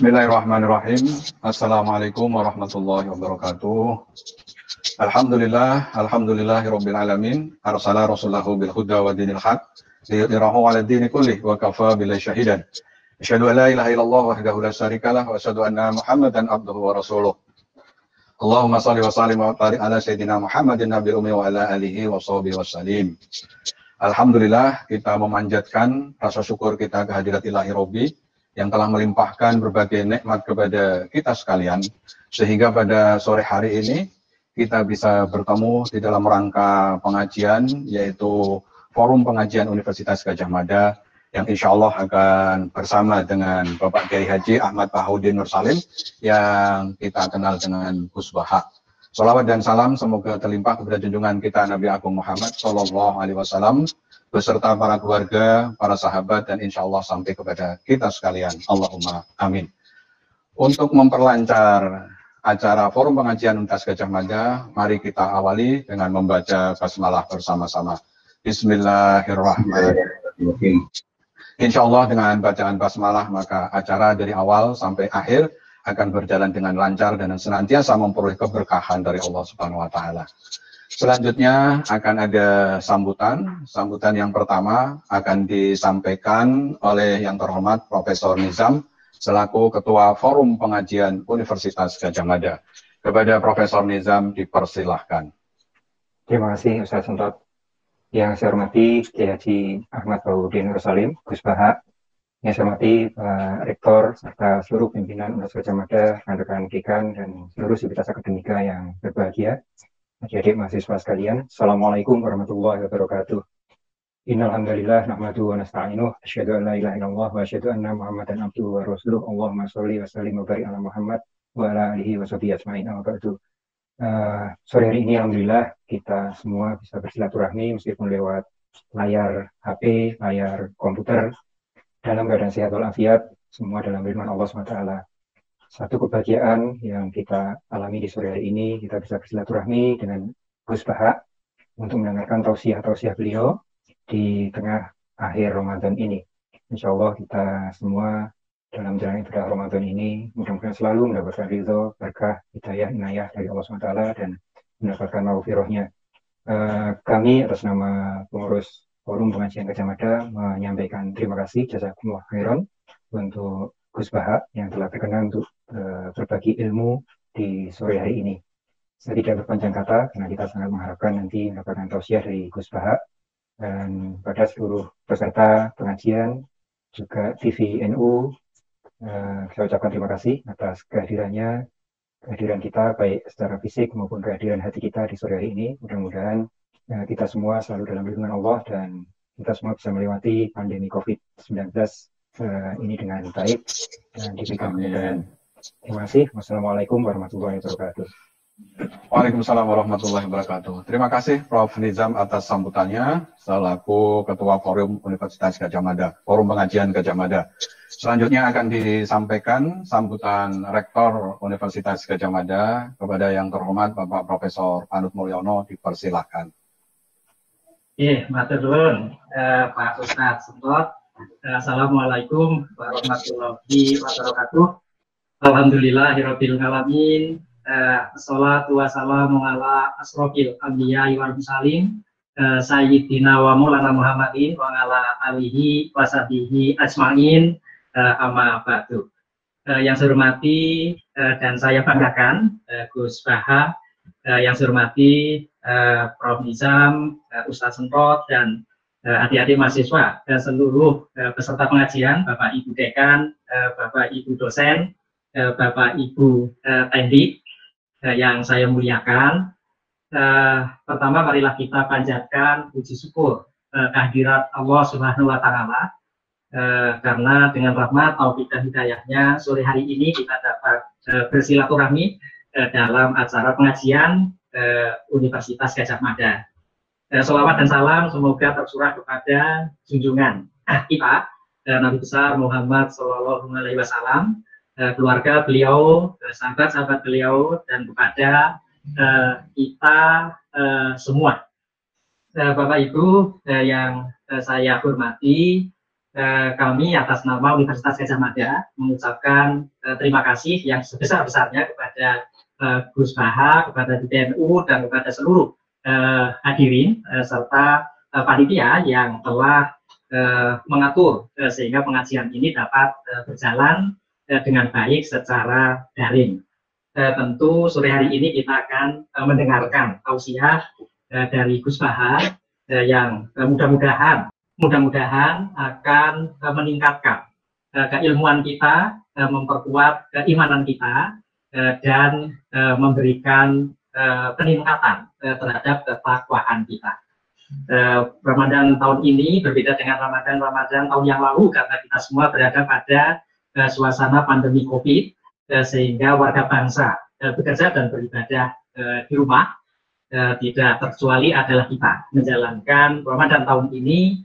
Bismillahirrahmanirrahim. Assalamualaikum warahmatullahi wabarakatuh. Alhamdulillahirabbil alamin. Arsala rasulahu bil huda wa dinil haq liyudhhirahu 'ala dini kullih wa kafa billahi syahidan. Asyhadu an la ilaha illallah wahdahu la syarikalah wa asyhadu anna Muhammadan abduhu wa rasuluh. Allahumma shalli wa sallim wa barik ala sayyidina Muhammadin nabiyil ummi wa ala alihi wa sahbihi wasallim. Alhamdulillah, kita memanjatkan rasa syukur kita kehadirat Ilahi Robbi yang telah melimpahkan berbagai nikmat kepada kita sekalian, sehingga pada sore hari ini kita bisa bertemu di dalam rangka pengajian, yaitu Forum Pengajian Universitas Gadjah Mada, yang insya Allah akan bersama dengan Bapak Kiai Haji Ahmad Bahaudin Nur Salim, yang kita kenal dengan Gus Baha. Salawat dan salam semoga terlimpah kepada junjungan kita Nabi Agung Muhammad Sallallahu Alaihi Wasallam beserta para keluarga, para sahabat, dan insya Allah sampai kepada kita sekalian. Allahumma amin. Untuk memperlancar acara Forum Pengajian Universitas Gadjah Mada, mari kita awali dengan membaca basmalah bersama-sama. Bismillahirrahmanirrahim. Insya Allah dengan bacaan basmalah maka acara dari awal sampai akhir akan berjalan dengan lancar dan senantiasa memperoleh keberkahan dari Allah Subhanahu wa Ta'ala. Selanjutnya akan ada sambutan. Sambutan yang pertama akan disampaikan oleh yang terhormat Profesor Nizam selaku Ketua Forum Pengajian Universitas Gadjah Mada. Kepada Profesor Nizam dipersilahkan. Terima kasih Ustaz Sentot. Yang saya hormati Kiai Haji Ahmad Bahaudin Nur Salim, Gus Baha. Yang saya hormati Pak Rektor serta seluruh pimpinan Universitas Gadjah Mada, rekan-rekan dekan dan seluruh sivitas akademika yang berbahagia. Adik-adik mahasiswa sekalian, Assalamualaikum warahmatullahi wabarakatuh. Innalhamdulillah nahmaduhu wa nasta'inuh, asyhadu an la ilaha illallah wa asyhadu anna Muhammadan abduhu wa rasuluh. Allahumma sholli wa sallim wa barik ala Muhammad wa ala alihi wa sahbihi ajmain. Sore hari ini alhamdulillah kita semua bisa bersilaturahmi meskipun lewat layar HP, layar komputer, dalam keadaan sehat walafiat, semua dalam firman Allah SWT. Satu kebahagiaan yang kita alami di sore hari ini, kita bisa bersilaturahmi dengan Gus Baha untuk mendengarkan tausiah-tausiah beliau di tengah akhir Ramadan ini. Insya Allah kita semua dalam jalan ibadah Ramadan ini mudah-mudahan selalu mendapatkan ridho, berkah, hidayah, inayah dari Allah SWT dan mendapatkan maghfirahnya. Kami atas nama pengurus Forum Pengajian Gadjah Mada menyampaikan terima kasih jazakumullah khairan untuk Gus Baha yang telah berkenan untuk berbagi ilmu di sore hari ini. Saya tidak berpanjang kata karena kita sangat mengharapkan nanti mendapatkan tausiah dari Gus Baha, dan pada seluruh peserta pengajian juga TV NU saya ucapkan terima kasih atas kehadiran kita baik secara fisik maupun kehadiran hati kita di sore hari ini. Mudah-mudahan kita semua selalu dalam lindungan Allah dan kita semua bisa melewati pandemi COVID-19 ini dengan baik dan diberikan kemudahan. Terima kasih. Wassalamualaikum warahmatullahi wabarakatuh. Waalaikumsalam warahmatullahi wabarakatuh. Terima kasih Prof. Nizam atas sambutannya selaku Ketua Forum Universitas Gadjah Mada, Forum Pengajian Gadjah Mada. Selanjutnya akan disampaikan sambutan Rektor Universitas Gadjah Mada kepada yang terhormat Bapak Profesor Panut Mulyono, dipersilahkan. Matur nuwun Pak Ustadz Sentot. Assalamualaikum warahmatullahi wabarakatuh. Alhamdulillahirabbil alamin. Assalatu wassalamu ala asrofil anbiya'i wal mursalin sayyidina wa maulana Muhammadin wa ala alihi wa sahbihi ajmain, amma ba'du. Yang saya hormati dan saya banggakan Gus Baha, yang saya hormati Prof. Nizam, Ustaz Sentot, dan adik-adik mahasiswa dan seluruh peserta pengajian, Bapak Ibu Dekan, Bapak Ibu dosen, Bapak Ibu teknik yang saya muliakan. Pertama, marilah kita panjatkan puji syukur kehadirat Allah Subhanahu wa Ta'ala, karena dengan rahmat taufik dan hidayahnya sore hari ini kita dapat bersilaturahmi dalam acara pengajian Universitas Gadjah Mada. Sholawat dan salam semoga tercurah kepada junjungan kita Nabi besar Muhammad Sallallahu Alaihi Wasallam, keluarga beliau, sahabat-sahabat beliau, dan kepada kita semua. Bapak Ibu yang saya hormati, kami atas nama Universitas Gadjah Mada mengucapkan terima kasih yang sebesar-besarnya kepada Gus Baha, kepada DPNU, dan kepada seluruh hadirin serta panitia yang telah mengatur sehingga pengajian ini dapat berjalan dengan baik secara daring. Tentu sore hari ini kita akan mendengarkan tausiah dari Gus Baha yang mudah-mudahan akan meningkatkan keilmuan kita, memperkuat keimanan kita, dan memberikan peningkatan terhadap ketakwaan kita. Ramadan tahun ini berbeda dengan Ramadan tahun yang lalu karena kita semua berada pada suasana pandemi COVID, sehingga warga bangsa bekerja dan beribadah di rumah. Tidak terkecuali adalah kita menjalankan Ramadan tahun ini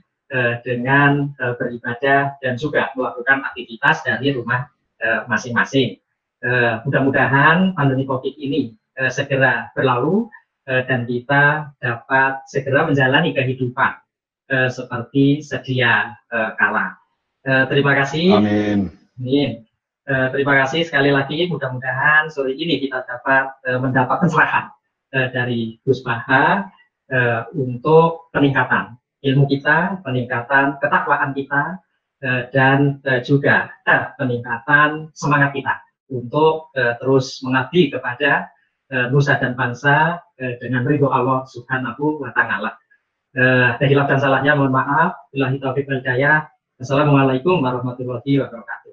dengan beribadah dan juga melakukan aktivitas dari rumah masing-masing. Mudah-mudahan pandemi COVID ini segera berlalu dan kita dapat segera menjalani kehidupan seperti sedia kala. Terima kasih. Amin. Amin. Terima kasih sekali lagi. Mudah-mudahan sore ini kita dapat mendapat pencerahan dari Gus Baha untuk peningkatan ilmu kita, peningkatan ketakwaan kita, dan juga peningkatan semangat kita untuk terus mengabdi kepada nusa dan bangsa dengan ridho Allah Subhanahu wa Ta'ala. Hilaf dan salahnya mohon maaf. Billahi taufiq wal hidayah. Assalamualaikum warahmatullahi wabarakatuh.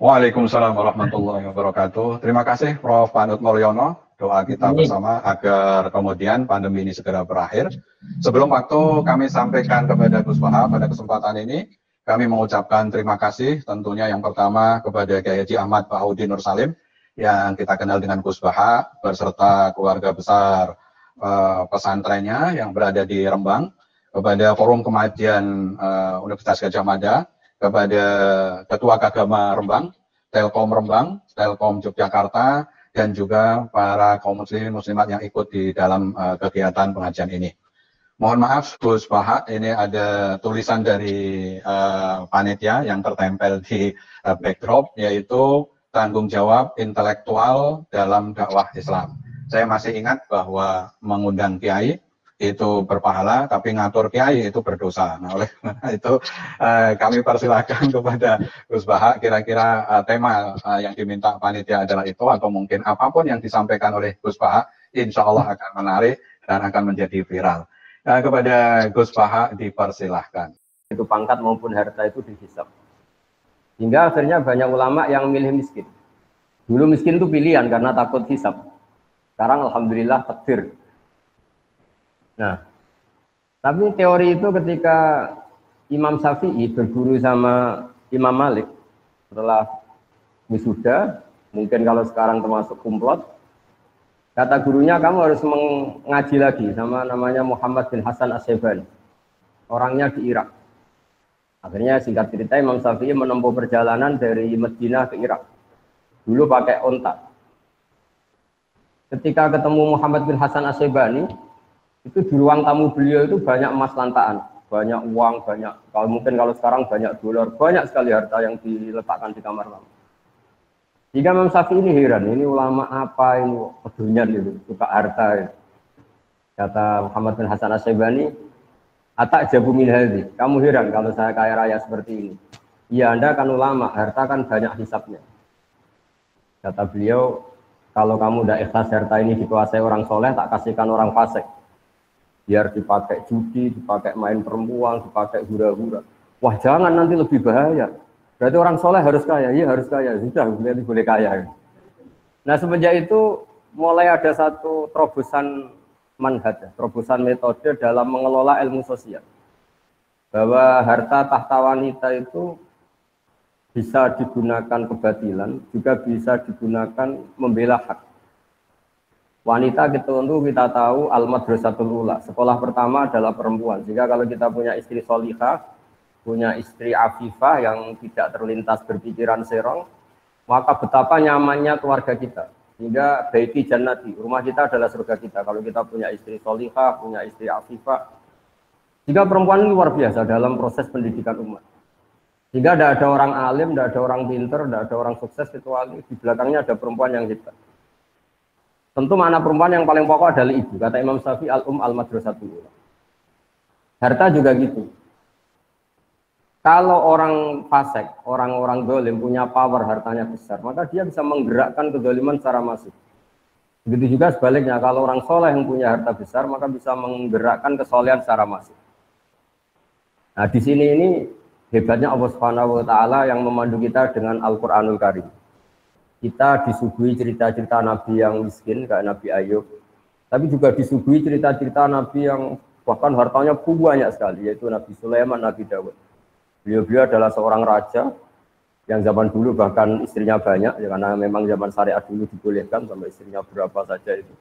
Waalaikumsalam warahmatullahi wabarakatuh. Terima kasih Prof. Panut Mulyono. Doa kita bersama agar kemudian pandemi ini segera berakhir. Sebelum waktu kami sampaikan kepada Gus Baha pada kesempatan ini, kami mengucapkan terima kasih tentunya yang pertama kepada Kiai Haji Ahmad Bahaudin Nur Salim yang kita kenal dengan Gus Baha beserta keluarga besar pesantrennya yang berada di Rembang, kepada Forum Kemajian Universitas Gadjah Mada, kepada Ketua Kagama Rembang, Telkom Yogyakarta, dan juga para kaum muslimin muslimat yang ikut di dalam kegiatan pengajian ini. Mohon maaf Gus Baha, ini ada tulisan dari panitia yang tertempel di backdrop, yaitu tanggung jawab intelektual dalam dakwah Islam. Saya masih ingat bahwa mengundang kiai itu berpahala, tapi ngatur kiai itu berdosa. Nah, oleh karena itu kami persilakan kepada Gus Baha, kira-kira tema yang diminta panitia adalah itu, atau mungkin apapun yang disampaikan oleh Gus Baha, insya Allah akan menarik dan akan menjadi viral. Kepada Gus Baha dipersilahkan. Itu pangkat maupun harta itu dihisab. Hingga akhirnya banyak ulama yang memilih miskin. Dulu miskin itu pilihan karena takut hisab. Sekarang alhamdulillah takdir. Nah, tapi teori itu ketika Imam Syafi'i berguru sama Imam Malik setelah wisuda, mungkin kalau sekarang termasuk kumplot, kata gurunya kamu harus mengaji lagi sama namanya Muhammad bin Hasan As-Syaibani, orangnya di Irak. Akhirnya singkat cerita Imam Syafi'i menempuh perjalanan dari Madinah ke Irak. Dulu pakai onta. Ketika ketemu Muhammad bin Hasan As-Syaibani, itu di ruang tamu beliau itu banyak emas lantaan, banyak uang, banyak, kalau sekarang banyak dolar, banyak sekali harta yang diletakkan di kamar tamu. Jika Imam Syafi'i ini heran, ini ulama apa ini pedunya gitu, suka harta. Ya. Kata Muhammad bin Hasan As-Syaibani, atak jabu min hadzi, kamu heran kalau saya kaya raya seperti ini. Iya, Anda kan ulama, harta kan banyak hisapnya. Kata beliau, kalau kamu udah ikhlas harta ini dikuasai orang soleh, tak kasihkan orang fasik. Biar dipakai judi, dipakai main perempuan, dipakai hura-hura. Wah jangan, nanti lebih bahaya. Berarti orang soleh harus kaya, iya harus kaya. Sudah, berarti boleh kaya. Nah semenjak itu mulai ada satu terobosan manhaj, terobosan metode dalam mengelola ilmu sosial. Bahwa harta tahta wanita itu bisa digunakan kebatilan, juga bisa digunakan membela hak. Wanita kita tahu al-madrasatul ula, sekolah pertama adalah perempuan. Jika kalau kita punya istri solihah, punya istri afifah yang tidak terlintas berpikiran serong, maka betapa nyamannya keluarga kita. Hingga baiti jannati, rumah kita adalah surga kita. Kalau kita punya istri solihah, punya istri afifah. Jika perempuan ini luar biasa dalam proses pendidikan umat. Sehingga tidak ada orang alim, tidak ada orang pinter, tidak ada orang sukses kecuali di belakangnya ada perempuan yang hebat. Tentu makna perempuan yang paling pokok adalah ibu. Kata Imam Syafi'i, al-madrasatul ula. Harta juga gitu. Kalau orang fasik, orang-orang dolim punya power, hartanya besar, maka dia bisa menggerakkan kedoliman secara masif. Begitu juga sebaliknya, kalau orang soleh yang punya harta besar, maka bisa menggerakkan kesolehan secara masif. Nah, di sini ini hebatnya Allah Subhanahu wa taala yang memandu kita dengan Al-Qur'anul Karim. Kita disuguhi cerita-cerita nabi yang miskin kayak Nabi Ayub, tapi juga disuguhi cerita-cerita nabi yang bahkan hartanya banyak sekali, yaitu Nabi Sulaiman, Nabi Dawud. Beliau adalah seorang raja yang zaman dulu bahkan istrinya banyak, ya, karena memang zaman syariat dulu dibolehkan sampai istrinya berapa saja itu.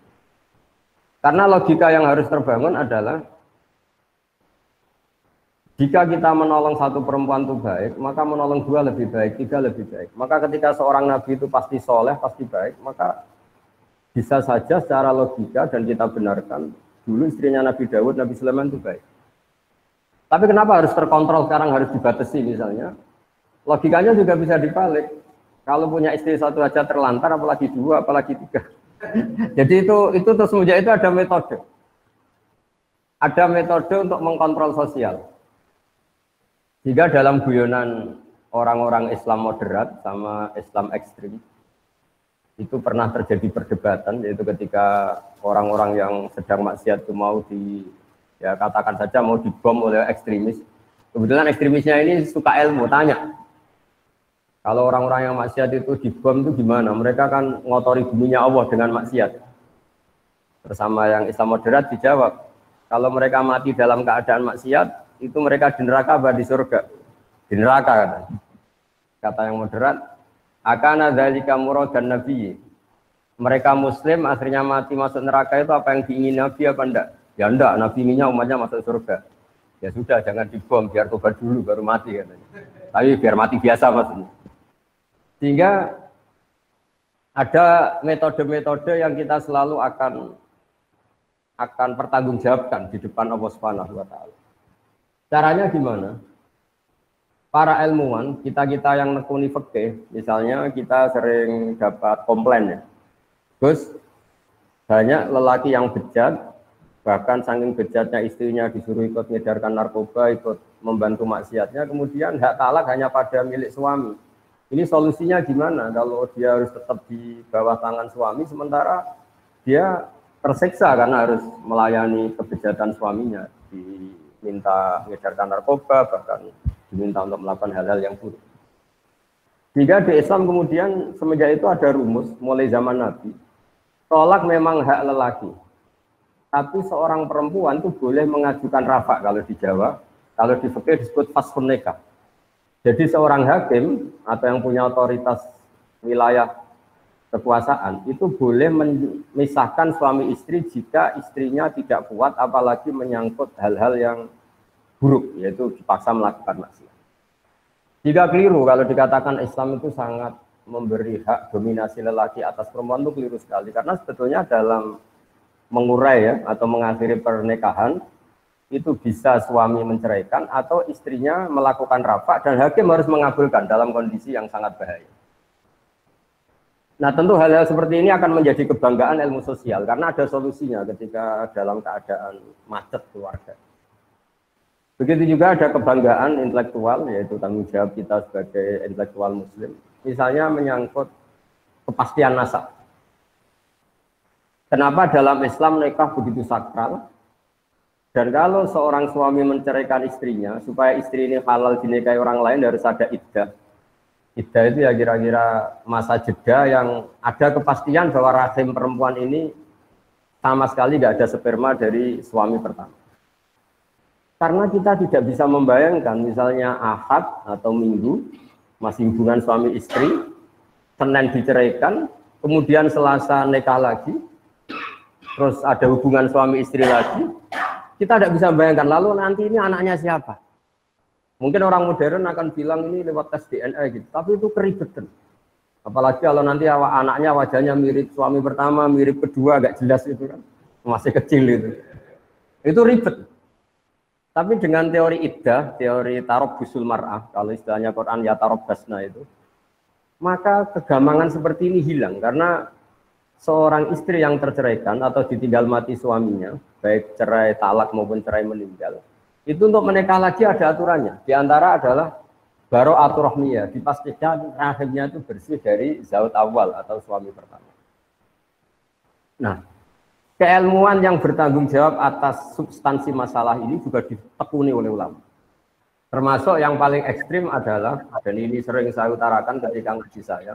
Karena logika yang harus terbangun adalah jika kita menolong satu perempuan itu baik, maka menolong dua lebih baik, tiga lebih baik. Maka ketika seorang nabi itu pasti soleh, pasti baik, maka bisa saja secara logika dan kita benarkan dulu istrinya Nabi Dawud, Nabi Sulaiman itu baik. Tapi kenapa harus terkontrol sekarang, harus dibatasi misalnya? Logikanya juga bisa dibalik. Kalau punya istri satu aja terlantar, apalagi dua, apalagi tiga. Jadi itu terus semenjak itu ada metode. Ada metode untuk mengkontrol sosial. Jika dalam guyonan orang-orang Islam moderat sama Islam ekstrim, itu pernah terjadi perdebatan, yaitu ketika orang-orang yang sedang maksiat itu mau ya katakan saja mau dibom oleh ekstremis. Kebetulan ekstremisnya ini suka ilmu, tanya. Kalau orang-orang yang maksiat itu dibom itu gimana? Mereka kan ngotori buminya Allah dengan maksiat. Bersama yang Islam moderat dijawab, kalau mereka mati dalam keadaan maksiat, itu mereka di neraka apa di surga? Di neraka katanya. Kata yang moderat, akana dzalika muradan nabi. Mereka muslim akhirnya mati masuk neraka itu apa yang diingini Nabi apa enggak? Ya enggak, Nabi inginnya umatnya masuk surga. Ya sudah, jangan dibom, biar tobat dulu baru mati katanya. Tapi biar mati biasa maksudnya. Sehingga ada metode-metode yang kita selalu akan pertanggungjawabkan di depan Allah Subhanahu wa taala. Caranya gimana? Para ilmuwan, kita yang nekuni fikih, misalnya kita sering dapat komplain ya. Gus, banyak lelaki yang bejat, bahkan saking bejatnya istrinya disuruh ikut mengedarkan narkoba, ikut membantu maksiatnya, kemudian hak talak hanya pada milik suami. Ini solusinya gimana kalau dia harus tetap di bawah tangan suami, sementara dia tersiksa karena harus melayani kebejatan suaminya, diminta mengedarkan narkoba, bahkan diminta untuk melakukan hal-hal yang buruk. Jika di Islam kemudian semenjak itu ada rumus mulai zaman Nabi, tolak memang hak lelaki. Tapi seorang perempuan itu boleh mengajukan rafa kalau di Jawa, kalau di fikih disebut faskhun nikah. Jadi seorang hakim atau yang punya otoritas wilayah kekuasaan itu boleh memisahkan suami istri jika istrinya tidak kuat, apalagi menyangkut hal-hal yang buruk, yaitu dipaksa melakukan maksiat. Jika keliru kalau dikatakan Islam itu sangat memberi hak dominasi lelaki atas perempuan, itu keliru sekali, karena sebetulnya dalam mengurai ya atau mengakhiri pernikahan itu bisa suami menceraikan atau istrinya melakukan rafa dan hakim harus mengabulkan dalam kondisi yang sangat bahaya. Nah, tentu hal-hal seperti ini akan menjadi kebanggaan ilmu sosial karena ada solusinya ketika dalam keadaan macet keluarga. Begitu juga ada kebanggaan intelektual, yaitu tanggung jawab kita sebagai intelektual muslim, misalnya menyangkut kepastian nasab. Kenapa dalam Islam nikah begitu sakral? Dan kalau seorang suami menceraikan istrinya, supaya istri ini halal dinikahi orang lain harus ada iddah. Iddah itu ya kira-kira masa jeda yang ada kepastian bahwa rahim perempuan ini sama sekali nggak ada sperma dari suami pertama. Karena kita tidak bisa membayangkan misalnya Ahad atau Minggu masih hubungan suami istri, Senin diceraikan, kemudian Selasa nikah lagi, terus ada hubungan suami istri lagi. Kita tidak bisa bayangkan, lalu nanti ini anaknya siapa? Mungkin orang modern akan bilang ini lewat tes DNA gitu, tapi itu keribetan. Apalagi kalau nanti anaknya wajahnya mirip suami pertama, mirip kedua, agak jelas itu kan, masih kecil itu. Itu ribet. Tapi dengan teori iddah, teori tarabbusul mar'ah, kalau istilahnya Quran ya tarabbasna itu, maka kegamangan seperti ini hilang karena seorang istri yang terceraikan atau ditinggal mati suaminya, baik cerai talak maupun cerai meninggal, itu untuk menikah lagi ada aturannya. Di antara adalah baro'atur rahmiyah, dipastikan rahimnya itu bersih dari zaut awal atau suami pertama. Nah, keilmuan yang bertanggung jawab atas substansi masalah ini juga ditekuni oleh ulama. Termasuk yang paling ekstrim adalah, dan ini sering saya utarakan ketika ngaji saya,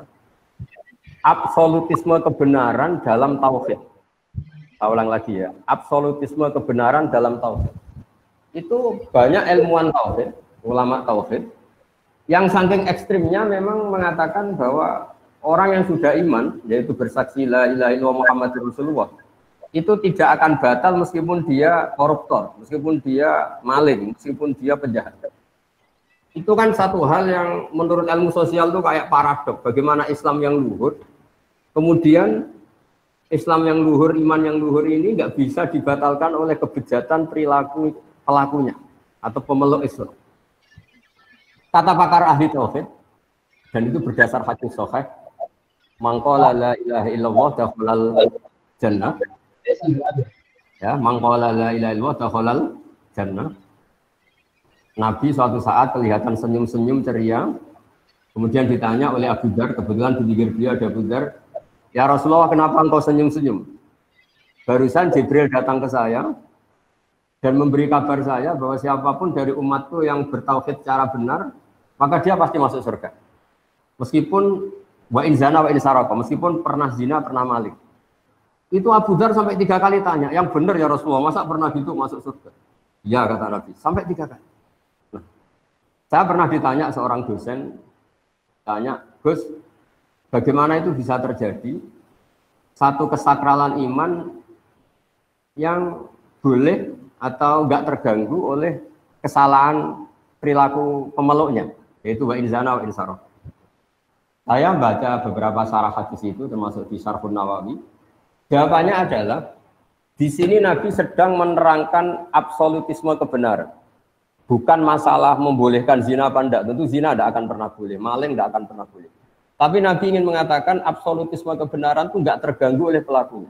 absolutisme kebenaran dalam tauhid. Saya ulang lagi ya, absolutisme kebenaran dalam tauhid. Itu banyak ilmuwan tauhid, ulama tauhid, yang saking ekstrimnya memang mengatakan bahwa orang yang sudah iman, yaitu bersaksi la ilaha illallah Muhammadur Rasulullah, itu tidak akan batal meskipun dia koruptor, meskipun dia maling, meskipun dia penjahat. Itu kan satu hal yang menurut ilmu sosial itu kayak paradok. Bagaimana Islam yang luhur, kemudian Islam yang luhur, iman yang luhur ini nggak bisa dibatalkan oleh kebejatan perilaku pelakunya atau pemeluk Islam. Kata pakar ahli tauhid, dan itu berdasar hadis sahih, mangqala la ilaha illallah dakhalal jannah. Ya, mangqala la ilaha illallah dakhalal jannah. Nabi suatu saat kelihatan senyum-senyum ceria. Kemudian ditanya oleh Abu Dzar, kebetulan di pinggir beliau ada Abu Dzar, "Ya Rasulullah, kenapa engkau senyum-senyum?" Barusan Jibril datang ke saya dan memberi kabar saya bahwa siapapun dari umatku yang bertauhid secara benar, maka dia pasti masuk surga. Meskipun wa in zana wa in saraka, meskipun pernah zina, pernah maling. Itu Abu Dzar sampai 3 kali tanya, "Yang benar ya Rasulullah, masa pernah gitu masuk surga?" Ya, kata Nabi, sampai 3 kali. Nah, saya pernah ditanya seorang dosen, tanya, "Gus, bagaimana itu bisa terjadi satu kesakralan iman yang boleh atau enggak terganggu oleh kesalahan perilaku pemeluknya, yaitu wa in zana wa in saraka?" Saya baca beberapa syarah hadis itu, termasuk di Syarhun Nawawi. Jawabannya adalah, di sini Nabi sedang menerangkan absolutisme kebenaran. Bukan masalah membolehkan zina apa enggak. Tentu zina tidak akan pernah boleh, maling tidak akan pernah boleh. Tapi Nabi ingin mengatakan absolutisme kebenaran itu enggak terganggu oleh pelakunya.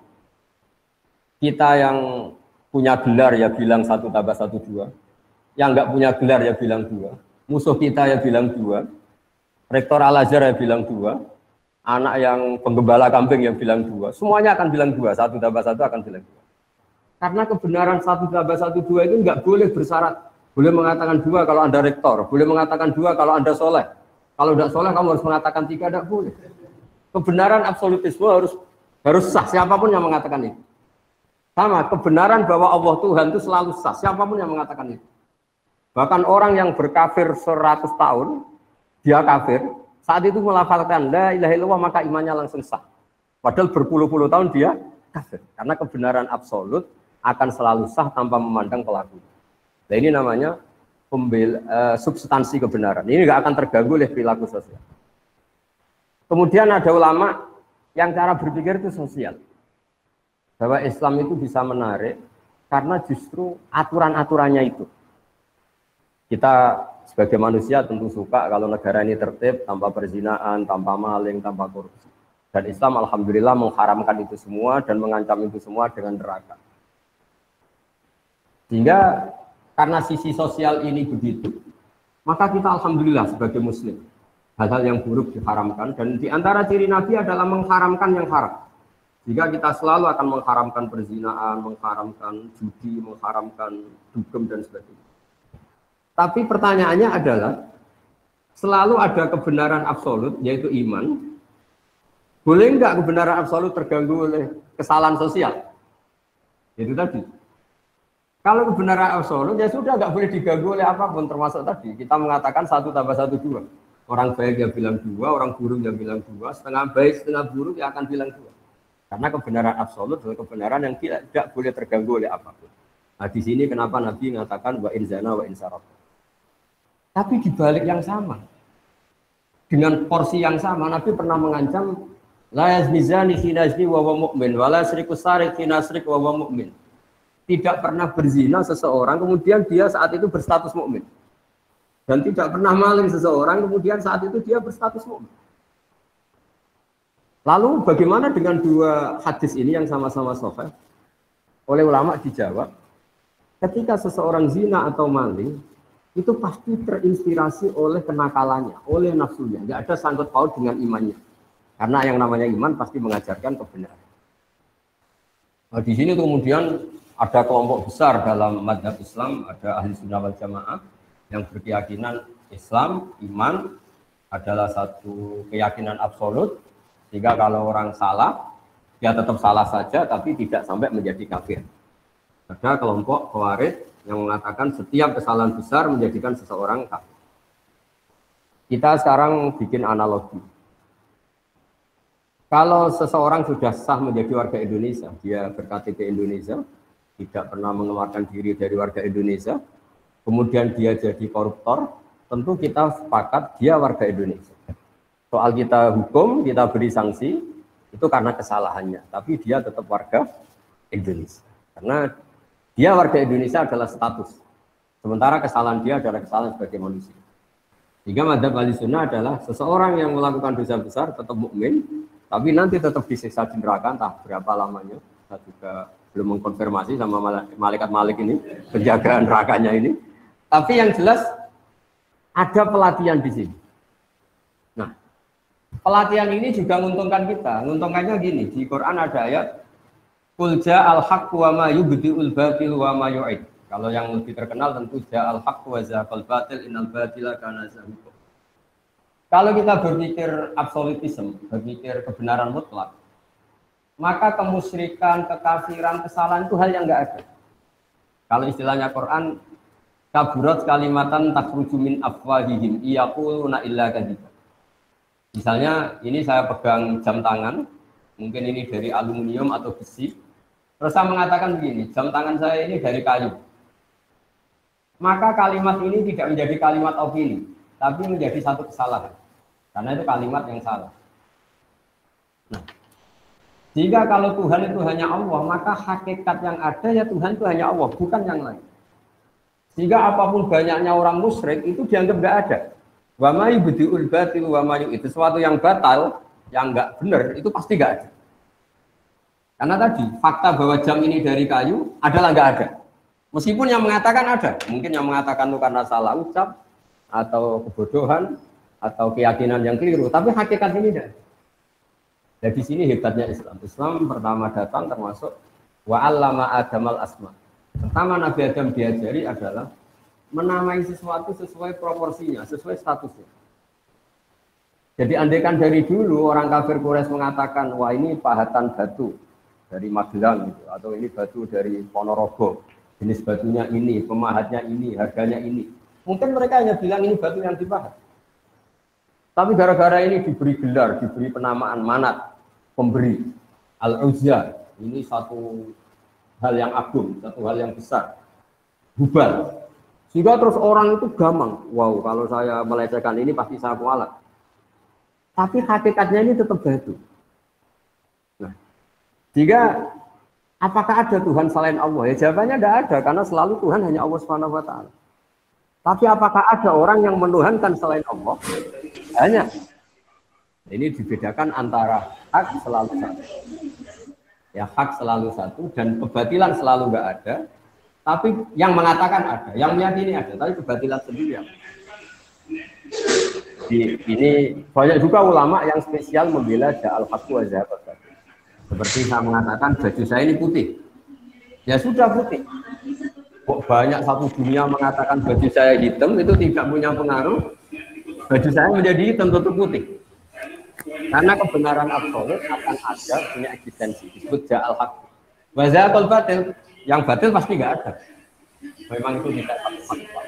Kita yang punya gelar ya bilang 1 tambah 1 2. Yang enggak punya gelar ya bilang 2. Musuh kita ya bilang 2. Rektor Al-Azhar ya bilang 2. Anak yang penggembala kambing yang bilang 2. Semuanya akan bilang 2. 1 tambah 1 akan bilang 2. Karena kebenaran 1 tambah 1 2 itu enggak boleh bersyarat. Boleh mengatakan 2 kalau Anda rektor. Boleh mengatakan 2 kalau Anda soleh. Kalau tidak soleh kamu harus mengatakan 3, tidak boleh. Kebenaran absolutisme harus sah. Siapapun yang mengatakan itu. Sama, kebenaran bahwa Allah Tuhan itu selalu sah. Siapapun yang mengatakan itu. Bahkan orang yang berkafir 100 tahun, dia kafir, saat itu melafalkan la ilaha illallah maka imannya langsung sah. Padahal berpuluh-puluh tahun dia kafir. Karena kebenaran absolut akan selalu sah tanpa memandang pelaku. Nah ini namanya substansi kebenaran. Ini nggak akan terganggu oleh perilaku sosial. Kemudian ada ulama yang cara berpikir itu sosial. Bahwa Islam itu bisa menarik karena justru aturan-aturannya itu. Kita sebagai manusia tentu suka kalau negara ini tertib, tanpa perzinaan, tanpa maling, tanpa korupsi. Dan Islam alhamdulillah mengharamkan itu semua dan mengancam itu semua dengan neraka. Sehingga karena sisi sosial ini begitu, maka kita alhamdulillah sebagai muslim. Hal-hal yang buruk diharamkan, dan di antara ciri Nabi adalah mengharamkan yang haram. Jika kita selalu akan mengharamkan perzinaan, mengharamkan judi, mengharamkan dugem dan sebagainya. Tapi pertanyaannya adalah, selalu ada kebenaran absolut, yaitu iman. Boleh enggak kebenaran absolut terganggu oleh kesalahan sosial? Itu tadi. Kalau kebenaran absolut, ya sudah enggak boleh diganggu oleh apapun, termasuk tadi. Kita mengatakan 1 tambah 1 2. Orang baik yang bilang 2, orang buruk yang bilang 2, setengah baik, setengah buruk yang akan bilang 2. Karena kebenaran absolut adalah kebenaran yang tidak boleh terganggu oleh apapun. Nah di sini kenapa Nabi mengatakan wa in zana wa in saraka. Tapi di balik yang sama, dengan porsi yang sama, Nabi pernah mengancam la yazni zani hina yazni wa huwa mu'min wa la yasriqu sariq hina yasriq wa huwa mu'min. tidak pernah berzina seseorang, kemudian dia saat itu berstatus mukmin. Dan tidak pernah maling seseorang, kemudian saat itu dia berstatus mukmin. Lalu bagaimana dengan dua hadis ini yang sama-sama sahih? Oleh ulama dijawab, ketika seseorang zina atau maling, itu pasti terinspirasi oleh kenakalannya, oleh nafsunya. Tidak ada sangkut paut dengan imannya. Karena yang namanya iman pasti mengajarkan kebenaran. Nah, di sini kemudian ada kelompok besar dalam mazhab Islam, ada ahli sunnah wal jamaah yang berkeyakinan Islam, iman adalah satu keyakinan absolut, sehingga kalau orang salah, dia tetap salah saja, tapi tidak sampai menjadi kafir. Ada kelompok Khawarij yang mengatakan setiap kesalahan besar menjadikan seseorang kafir. Kita sekarang bikin analogi. Kalau seseorang sudah sah menjadi warga Indonesia, dia berKTP Indonesia, tidak pernah mengeluarkan diri dari warga Indonesia, kemudian dia jadi koruptor, tentu kita sepakat dia warga Indonesia. Soal kita hukum, kita beri sanksi, itu karena kesalahannya, tapi dia tetap warga Indonesia. Karena dia warga Indonesia adalah status, sementara kesalahan dia adalah kesalahan sebagai manusia. Sehingga mazhab Ahlussunnah adalah seseorang yang melakukan dosa besar tetap mukmin, tapi nanti tetap disiksa di neraka, entah berapa lamanya. Saya juga belum mengkonfirmasi sama malaikat Malik ini, penjaga nerakanya ini. Tapi yang jelas ada pelatihan di sini. Nah, pelatihan ini juga menguntungkan kita. Menguntungkannya gini, di Quran ada ayat Qul ja'al haqqu wa ma yubdi'ul batil wa ma yu'id. Kalau yang lebih terkenal tentu ja'al haqqu wa zaqal batil innal batila kana zahuqa. Kalau kita berpikir absolutisme, berpikir kebenaran mutlak, maka kemusyrikan, kekafiran, kesalahan itu hal yang enggak ada. Kalau istilahnya Quran, kaburat kalimatan takhruju min afwahihim iyaquluna illa kadziba. Misalnya ini saya pegang jam tangan, mungkin ini dari aluminium atau besi, terus saya mengatakan begini, jam tangan saya ini dari kayu. Maka kalimat ini tidak menjadi kalimat opini, tapi menjadi satu kesalahan. Karena itu kalimat yang salah. Nah, jika kalau Tuhan itu hanya Allah, maka hakikat yang ada ya Tuhan itu hanya Allah, bukan yang lain. Sehingga apapun banyaknya orang musyrik itu dianggap enggak ada. Wa ma yubdi'ul batil wa ma yu'id. Sesuatu yang batal, yang enggak benar itu pasti enggak ada. Karena tadi fakta bahwa jam ini dari kayu adalah enggak ada. Meskipun yang mengatakan ada, mungkin yang mengatakan itu karena salah ucap atau kebodohan atau keyakinan yang keliru, tapi hakikat ini tidak. Jadi sini hebatnya Islam. Islam pertama datang termasuk wa 'allama Adamal asma. Pertama Nabi Adam diajari adalah menamai sesuatu sesuai proporsinya, sesuai statusnya. Jadi andaikan dari dulu orang kafir Quraisy mengatakan, wah ini pahatan batu dari Magelang gitu, atau ini batu dari Ponorogo, jenis batunya ini, pemahatnya ini, harganya ini. Mungkin mereka hanya bilang ini batu yang dipahat. Tapi gara-gara ini diberi gelar, diberi penamaan manat, pemberi, al-uzza, ini satu hal yang agung, satu hal yang besar, Hubal. Sehingga terus orang itu gampang, wow kalau saya melecehkan ini pasti saya kualat. Tapi hakikatnya ini tetap batu. Nah, jika apakah ada Tuhan selain Allah? Ya jawabannya tidak ada, karena selalu Tuhan hanya Allah Subhanahu wa Ta'ala. Tapi apakah ada orang yang menuhankan selain Allah? Hanya. Ini dibedakan antara hak selalu satu. Ya hak selalu satu dan kebatilan selalu nggak ada. Tapi yang mengatakan ada, yang meyakini ada, tapi kebatilan sendiri. Ini banyak juga ulama yang spesial membela ja'al haqqu wa zahaqal batil. Seperti saya mengatakan baju saya ini putih. Ya sudah putih. Kok banyak satu dunia mengatakan baju saya hitam, itu tidak punya pengaruh. Baju saya menjadi hitam tetap putih. Karena kebenaran absolut akan ada, punya eksistensi. Disebut ja'al haqqu wa zahaqal batil. Yang batil pasti nggak ada. Memang itu tidak faktual.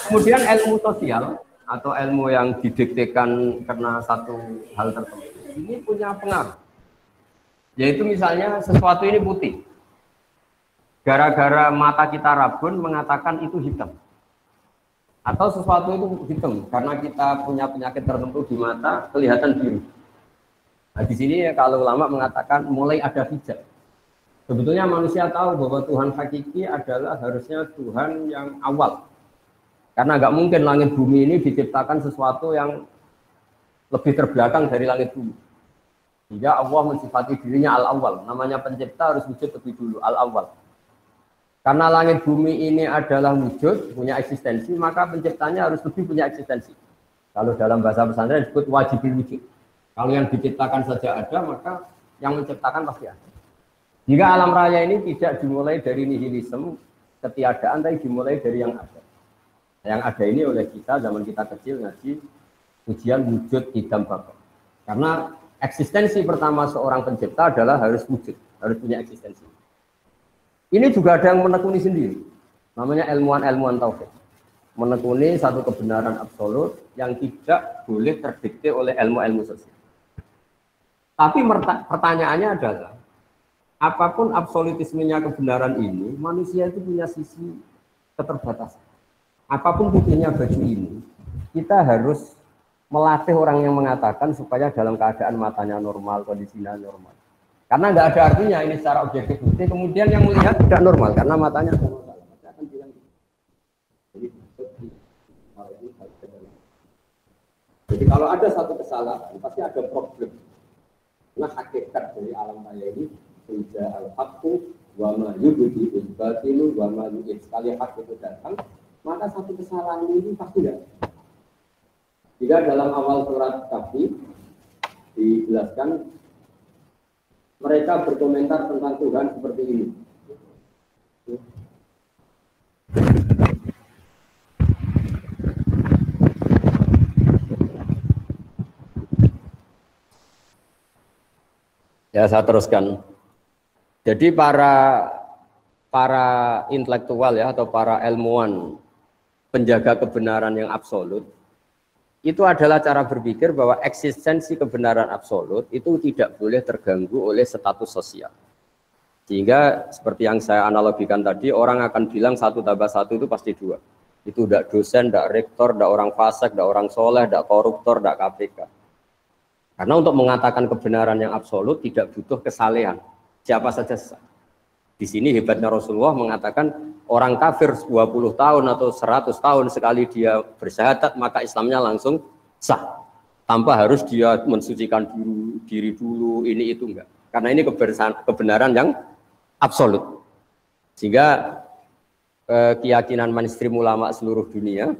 Kemudian ilmu sosial atau ilmu yang didiktekan karena satu hal tertentu ini punya pengaruh. Yaitu misalnya sesuatu ini putih. Gara-gara mata kita rabun mengatakan itu hitam. Atau sesuatu itu hitam karena kita punya penyakit tertentu di mata kelihatan biru. Nah, di sini ya, kalau ulama mengatakan mulai ada hijab. Sebetulnya manusia tahu bahwa Tuhan hakiki adalah harusnya Tuhan yang awal. Karena nggak mungkin langit bumi ini diciptakan sesuatu yang lebih terbelakang dari langit bumi. Sehingga Allah mensifati dirinya al-awwal. Namanya pencipta harus wujud lebih dulu, al-awwal. Karena langit bumi ini adalah wujud, punya eksistensi, maka penciptanya harus lebih punya eksistensi. Kalau dalam bahasa pesantren disebut wajibul wujud. Kalau yang diciptakan saja ada, maka yang menciptakan pasti ada. Jika alam raya ini tidak dimulai dari nihilisme, ketiadaan, tapi dimulai dari yang ada. Yang ada ini oleh kita, zaman kita kecil ngaji, ujian wujud idam bapak. Karena eksistensi pertama seorang pencipta adalah harus wujud, harus punya eksistensi. Ini juga ada yang menekuni sendiri, namanya ilmuwan tauhid. Menekuni satu kebenaran absolut yang tidak boleh terdikte oleh ilmu-ilmu sosial. Tapi pertanyaannya adalah, apapun absolutismenya kebenaran ini, manusia itu punya sisi keterbatasan. Apapun putihnya baju ini, kita harus melatih orang yang mengatakan supaya dalam keadaan matanya normal, kondisinya normal. Karena nggak ada artinya ini secara objektif putih, kemudian yang melihat tidak normal karena matanya normal. Jadi kalau ada satu kesalahan, pasti ada problem. Nah hakikat dari alam raya ini, Ija al-haqqu wa ma yubdi'ul batilu wa ma yu'id. Sekali hak itu datang, maka satu kesalahan ini pasti ada. Jika dalam awal surat Kahfi dijelaskan, mereka berkomentar tentang Tuhan seperti ini. Ya, saya teruskan. Jadi para intelektual ya atau para ilmuwan penjaga kebenaran yang absolut itu adalah cara berpikir bahwa eksistensi kebenaran absolut itu tidak boleh terganggu oleh status sosial. Sehingga seperti yang saya analogikan tadi, orang akan bilang 1 tambah 1 itu pasti 2. Itu tidak dosen, tidak rektor, tidak orang fasik, tidak orang soleh, tidak koruptor, tidak KPK. Karena untuk mengatakan kebenaran yang absolut tidak butuh kesalehan. Siapa saja sah. Di sini hebatnya Rasulullah mengatakan orang kafir 20 tahun atau 100 tahun sekali dia bersyahadat maka Islamnya langsung sah. Tanpa harus dia mensucikan diri dulu, ini itu enggak. Karena ini kebenaran yang absolut. Sehingga keyakinan mainstream ulama seluruh dunia,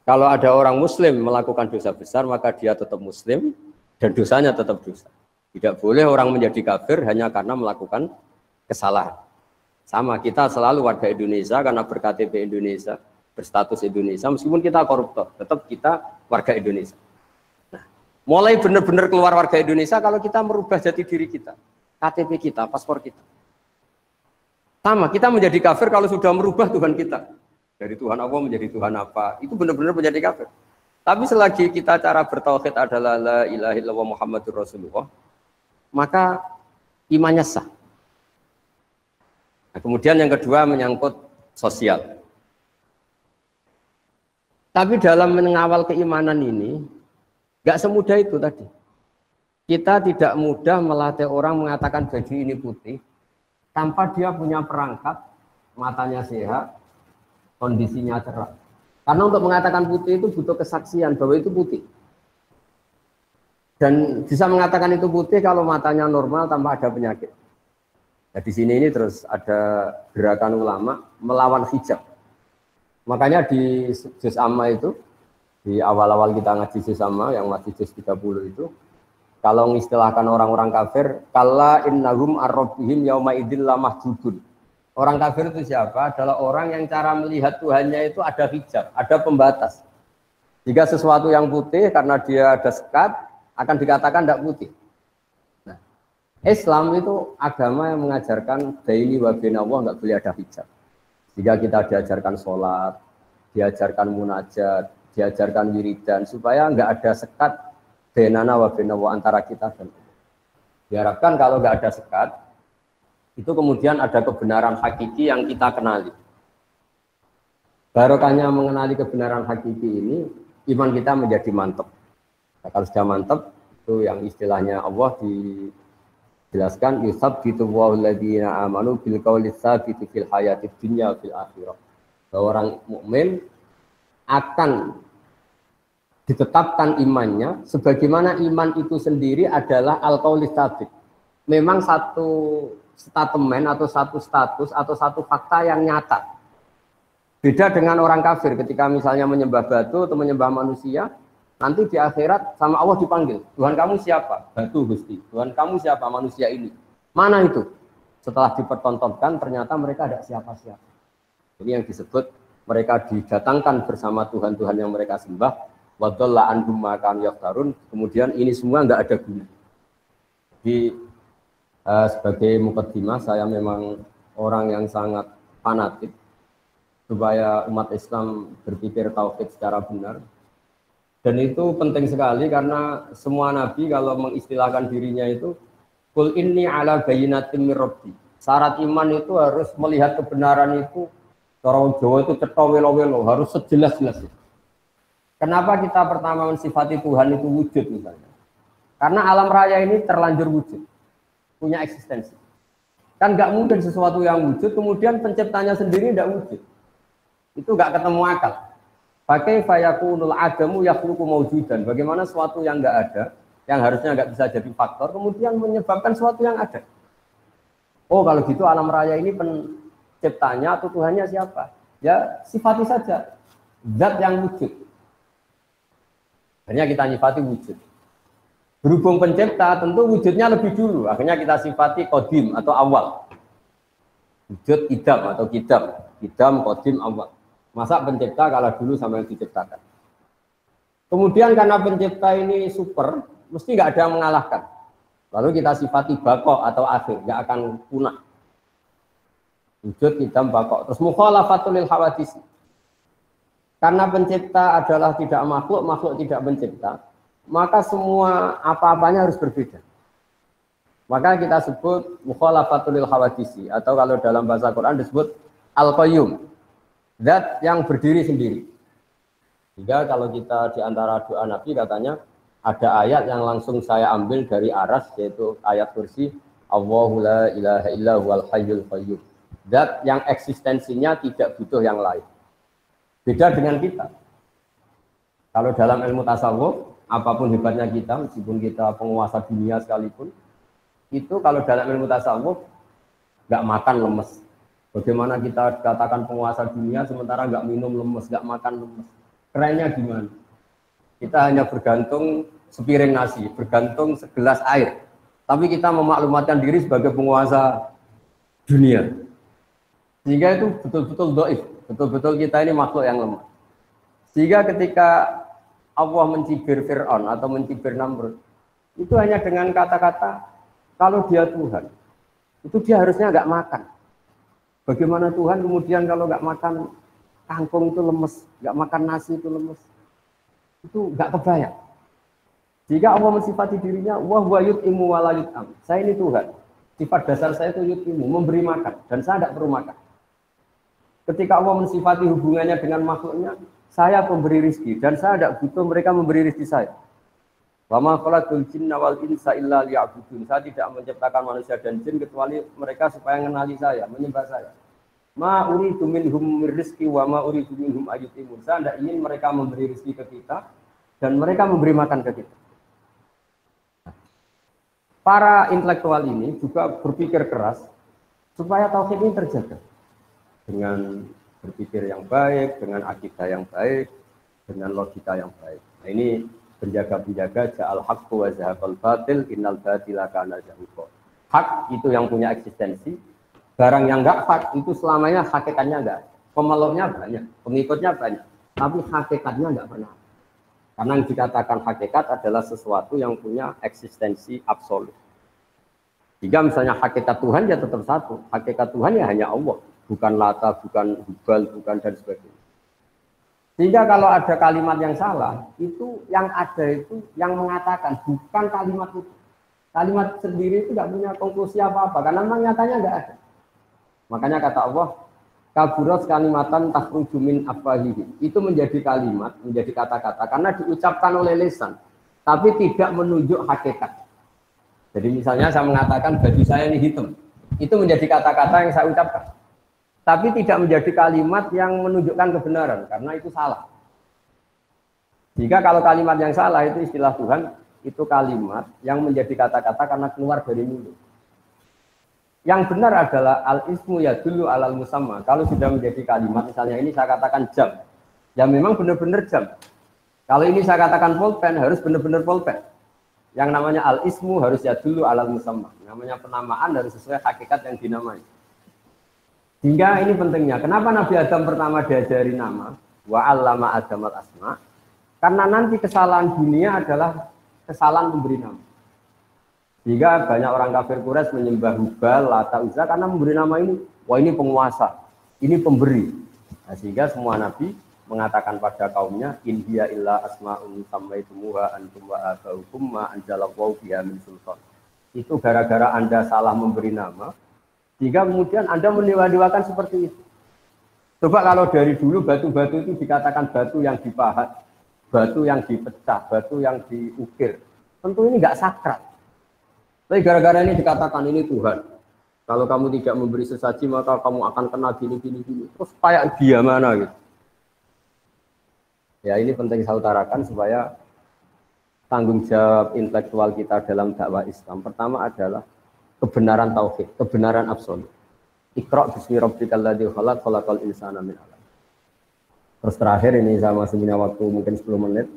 kalau ada orang muslim melakukan dosa besar maka dia tetap muslim dan dosanya tetap dosa. Tidak boleh orang menjadi kafir hanya karena melakukan kesalahan. Sama, kita selalu warga Indonesia karena berKTP Indonesia, berstatus Indonesia, meskipun kita koruptor, tetap kita warga Indonesia. Nah, mulai benar-benar keluar warga Indonesia kalau kita merubah jati diri kita, KTP kita, paspor kita. Sama, kita menjadi kafir kalau sudah merubah Tuhan kita. Dari Tuhan Allah menjadi Tuhan apa, itu benar-benar menjadi kafir. Tapi selagi kita cara bertauhid adalah la ilaha illallah Muhammadur Rasulullah, maka imannya sah. Nah, kemudian yang kedua menyangkut sosial. Tapi dalam mengawal keimanan ini, nggak semudah itu tadi. Kita tidak mudah melatih orang mengatakan baju ini putih, tanpa dia punya perangkat, matanya sehat, kondisinya cerah. Karena untuk mengatakan putih itu butuh kesaksian bahwa itu putih. Dan bisa mengatakan itu putih kalau matanya normal tanpa ada penyakit. Nah, di sini ini terus ada gerakan ulama melawan hijab. Makanya di juz amma itu, di awal-awal kita ngaji juz amma yang masih juz 30 itu, kalau mengistilahkan orang-orang kafir, kalla innahum ar-rabbihim yauma idzil lamahjubun. Orang kafir itu siapa? Adalah orang yang cara melihat Tuhannya itu ada hijab, ada pembatas. Jika sesuatu yang putih karena dia ada sekat, akan dikatakan tidak putih. Nah, Islam itu agama yang mengajarkan baini wa baina Allah nggak boleh ada hijab. Jika kita diajarkan sholat, diajarkan munajat, diajarkan wiridan, supaya nggak ada sekat bainana wa baina Allah antara kita dan Allah. Diharapkan kalau nggak ada sekat, itu kemudian ada kebenaran hakiki yang kita kenali. Barokahnya mengenali kebenaran hakiki ini, iman kita menjadi mantap. Nah, kalau sudah mantap, itu yang istilahnya Allah Jelaskan yusabbitu Allahu alladziina aamanu bil qawli tsabiti fil hayatid dunya fil akhirah. Bahwa orang mukmin akan ditetapkan imannya sebagaimana iman itu sendiri adalah al-qauli tsabit. Memang satu statement atau satu status atau satu fakta yang nyata. Beda dengan orang kafir ketika misalnya menyembah batu atau menyembah manusia, nanti di akhirat sama Allah dipanggil, Tuhan kamu siapa? Batu Gusti. Tuhan kamu siapa? Manusia ini. Mana itu? Setelah dipertontonkan ternyata mereka ada siapa-siapa. Ini yang disebut mereka didatangkan bersama Tuhan-Tuhan yang mereka sembah. Wa dhalla anhum ma kanu yaftarun. Kemudian ini semua enggak ada guna. Jadi sebagai mukaddimah saya memang orang yang sangat fanatik supaya umat Islam berpikir tauhid secara benar. Dan itu penting sekali karena semua nabi kalau mengistilahkan dirinya itu qul inni ala bayyinatin mir rabbi. Syarat iman itu harus melihat kebenaran itu, orang Jawa itu cetha welo-welo, harus sejelas-jelasnya. Kenapa kita pertama mensifati Tuhan itu wujud misalnya? Karena alam raya ini terlanjur wujud, punya eksistensi. Kan nggak mungkin sesuatu yang wujud kemudian penciptanya sendiri tidak wujud. Itu nggak ketemu akal. Pakai fayakunul adamu yakhluqu mawjudan. Bagaimana sesuatu yang nggak ada, yang harusnya nggak bisa jadi faktor, kemudian menyebabkan sesuatu yang ada. Oh kalau gitu alam raya ini penciptanya atau Tuhannya siapa? Ya sifati saja zat yang wujud. Akhirnya kita nyifati wujud. Berhubung pencipta tentu wujudnya lebih dulu. Akhirnya kita sifati qadim atau awal. Wujud idam atau kidam. Idam, qadim, awal. Masa pencipta kalah dulu sama yang diciptakan. Kemudian karena pencipta ini super, mesti nggak ada yang mengalahkan. Lalu kita sifati bako atau akhir, nggak akan punah. Wujud, idam, bako. Terus mukhalafatul lil hawadisi. Karena pencipta adalah tidak makhluk, makhluk tidak pencipta, maka semua apa-apanya harus berbeda. Maka kita sebut mukhalafatul lil hawadisi, atau kalau dalam bahasa Quran disebut al-qayyum. Zat yang berdiri sendiri. Sehingga kalau kita di antara doa Nabi katanya ada ayat yang langsung saya ambil dari aras, yaitu ayat kursi Allahu la ilaha illa huwal hayyul qayyum. Zat yang eksistensinya tidak butuh yang lain. Beda dengan kita. Kalau dalam ilmu tasawuf, apapun hebatnya kita, meskipun kita penguasa dunia sekalipun, itu kalau dalam ilmu tasawuf nggak makan lemes. Bagaimana kita katakan penguasa dunia sementara nggak minum lemes, nggak makan lemes. Kerennya gimana? Kita hanya bergantung sepiring nasi, bergantung segelas air. Tapi kita memaklumatkan diri sebagai penguasa dunia. Sehingga itu betul-betul dhaif, betul-betul kita ini makhluk yang lemah. Sehingga ketika Allah mencibir Fir'aun atau mencibir Namrud, itu hanya dengan kata-kata, kalau dia Tuhan, itu dia harusnya nggak makan. Bagaimana Tuhan kemudian kalau nggak makan kangkung itu lemes, nggak makan nasi itu lemes, itu nggak kebayang. Jika Allah mensifati dirinya, wa huwa yut'imu wa la yut'am. Saya ini Tuhan. Sifat dasar saya itu yut'imu, memberi makan, dan saya tidak perlu makan. Ketika Allah mensifati hubungannya dengan makhluknya, saya pemberi rizki, dan saya tidak butuh mereka memberi rizki saya. Wa ma khalaqtul jinna wal insa illa liya'budun. Saya tidak menciptakan manusia dan jin kecuali mereka supaya mengenali saya, menyembah saya. Ma uridu minhum rizki wa ma uridu minhum ayyutimun. Saya tidak ingin mereka memberi rizki ke kita dan mereka memberi makan ke kita. Para intelektual ini juga berpikir keras supaya tauhid ini terjaga dengan berpikir yang baik, dengan akidah yang baik, dengan logika yang baik. Nah, ini penjaga-penjaga ja'al haqqu wa zahaqal batil innal batila kana zahuqa. Hak itu yang punya eksistensi, barang yang enggak hak itu selamanya hakikatnya enggak. Pemeluknya banyak, pengikutnya banyak, tapi hakikatnya enggak pernah. Karena yang dikatakan hakikat adalah sesuatu yang punya eksistensi absolut. Jika misalnya hakikat Tuhan ya tetap satu, hakikat Tuhan ya hanya Allah, bukan Lata, bukan Hubal, bukan dan sebagainya. Sehingga kalau ada kalimat yang salah, itu yang ada itu yang mengatakan, bukan kalimat itu. Kalimat sendiri itu tidak punya konklusi apa-apa, karena memang nyatanya nggak ada. Makanya kata Allah, kaburat kalimatan takhruju min afwahihi. Itu menjadi kalimat, menjadi kata-kata, karena diucapkan oleh lisan, tapi tidak menunjuk hakikat. Jadi misalnya saya mengatakan baju saya ini hitam, itu menjadi kata-kata yang saya ucapkan. Tapi tidak menjadi kalimat yang menunjukkan kebenaran, karena itu salah. Jika kalau kalimat yang salah itu istilah Tuhan, itu kalimat yang menjadi kata-kata karena keluar dari mulut. Yang benar adalah al-ismu yadullu alal musamma. Kalau sudah menjadi kalimat, misalnya ini saya katakan jam, ya memang benar-benar jam. Kalau ini saya katakan pulpen, harus benar-benar pulpen. Yang namanya al-ismu harus yadullu alal musamma. Namanya penamaan harus sesuai hakikat yang dinamai. Hingga ini pentingnya. Kenapa Nabi Adam pertama diajari nama? Wa 'allama Adamal asma. Karena nanti kesalahan dunia adalah kesalahan memberi nama. Sehingga banyak orang kafir Quraisy menyembah Hubal, Lata, Uzza karena memberi nama ini. Wah, ini penguasa, ini pemberi. Nah, sehingga semua nabi mengatakan pada kaumnya, in hiya illa asma'un sammaitumuha antum wa abaukum ma anzalallahu biha min sultan. Itu gara-gara Anda salah memberi nama, sehingga kemudian Anda menewa-newakan seperti itu. Coba kalau dari dulu batu-batu itu dikatakan batu yang dipahat, batu yang dipecah, batu yang diukir. Tentu ini nggak sakral. Tapi gara-gara ini dikatakan ini Tuhan. Kalau kamu tidak memberi sesaji maka kamu akan kena gini. Terus kayak dia mana gitu. Ya ini penting saya utarakan supaya tanggung jawab intelektual kita dalam dakwah Islam. Pertama adalah kebenaran tauhid, kebenaran absolut. Iqra' bismi rabbikal ladzi khalaq, khalaqal insana min 'alaq. Terus terakhir ini saya masih punya waktu mungkin 10 menit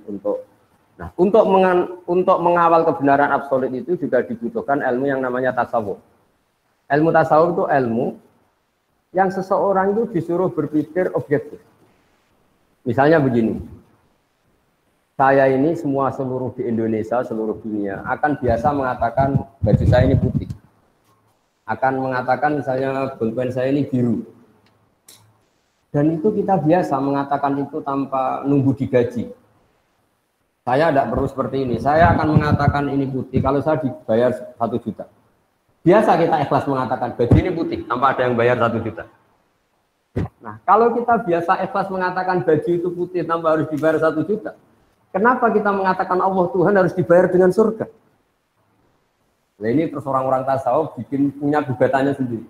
untuk mengawal kebenaran absolut itu juga dibutuhkan ilmu yang namanya tasawuf. Ilmu tasawuf itu ilmu yang seseorang itu disuruh berpikir objektif. Misalnya begini, saya ini seluruh di Indonesia, seluruh dunia akan biasa mengatakan baju saya ini putih. Akan mengatakan misalnya pulpen saya ini biru. Dan itu kita biasa mengatakan itu tanpa nunggu digaji. Saya tidak perlu seperti ini. Saya akan mengatakan ini putih kalau saya dibayar 1 juta. Biasa kita ikhlas mengatakan baju ini putih tanpa ada yang bayar 1 juta. Nah, kalau kita biasa ikhlas mengatakan baju itu putih tanpa harus dibayar 1 juta, kenapa kita mengatakan Allah Tuhan harus dibayar dengan surga? Nah ini terus orang-orang tasawuf bikin punya gugatannya sendiri.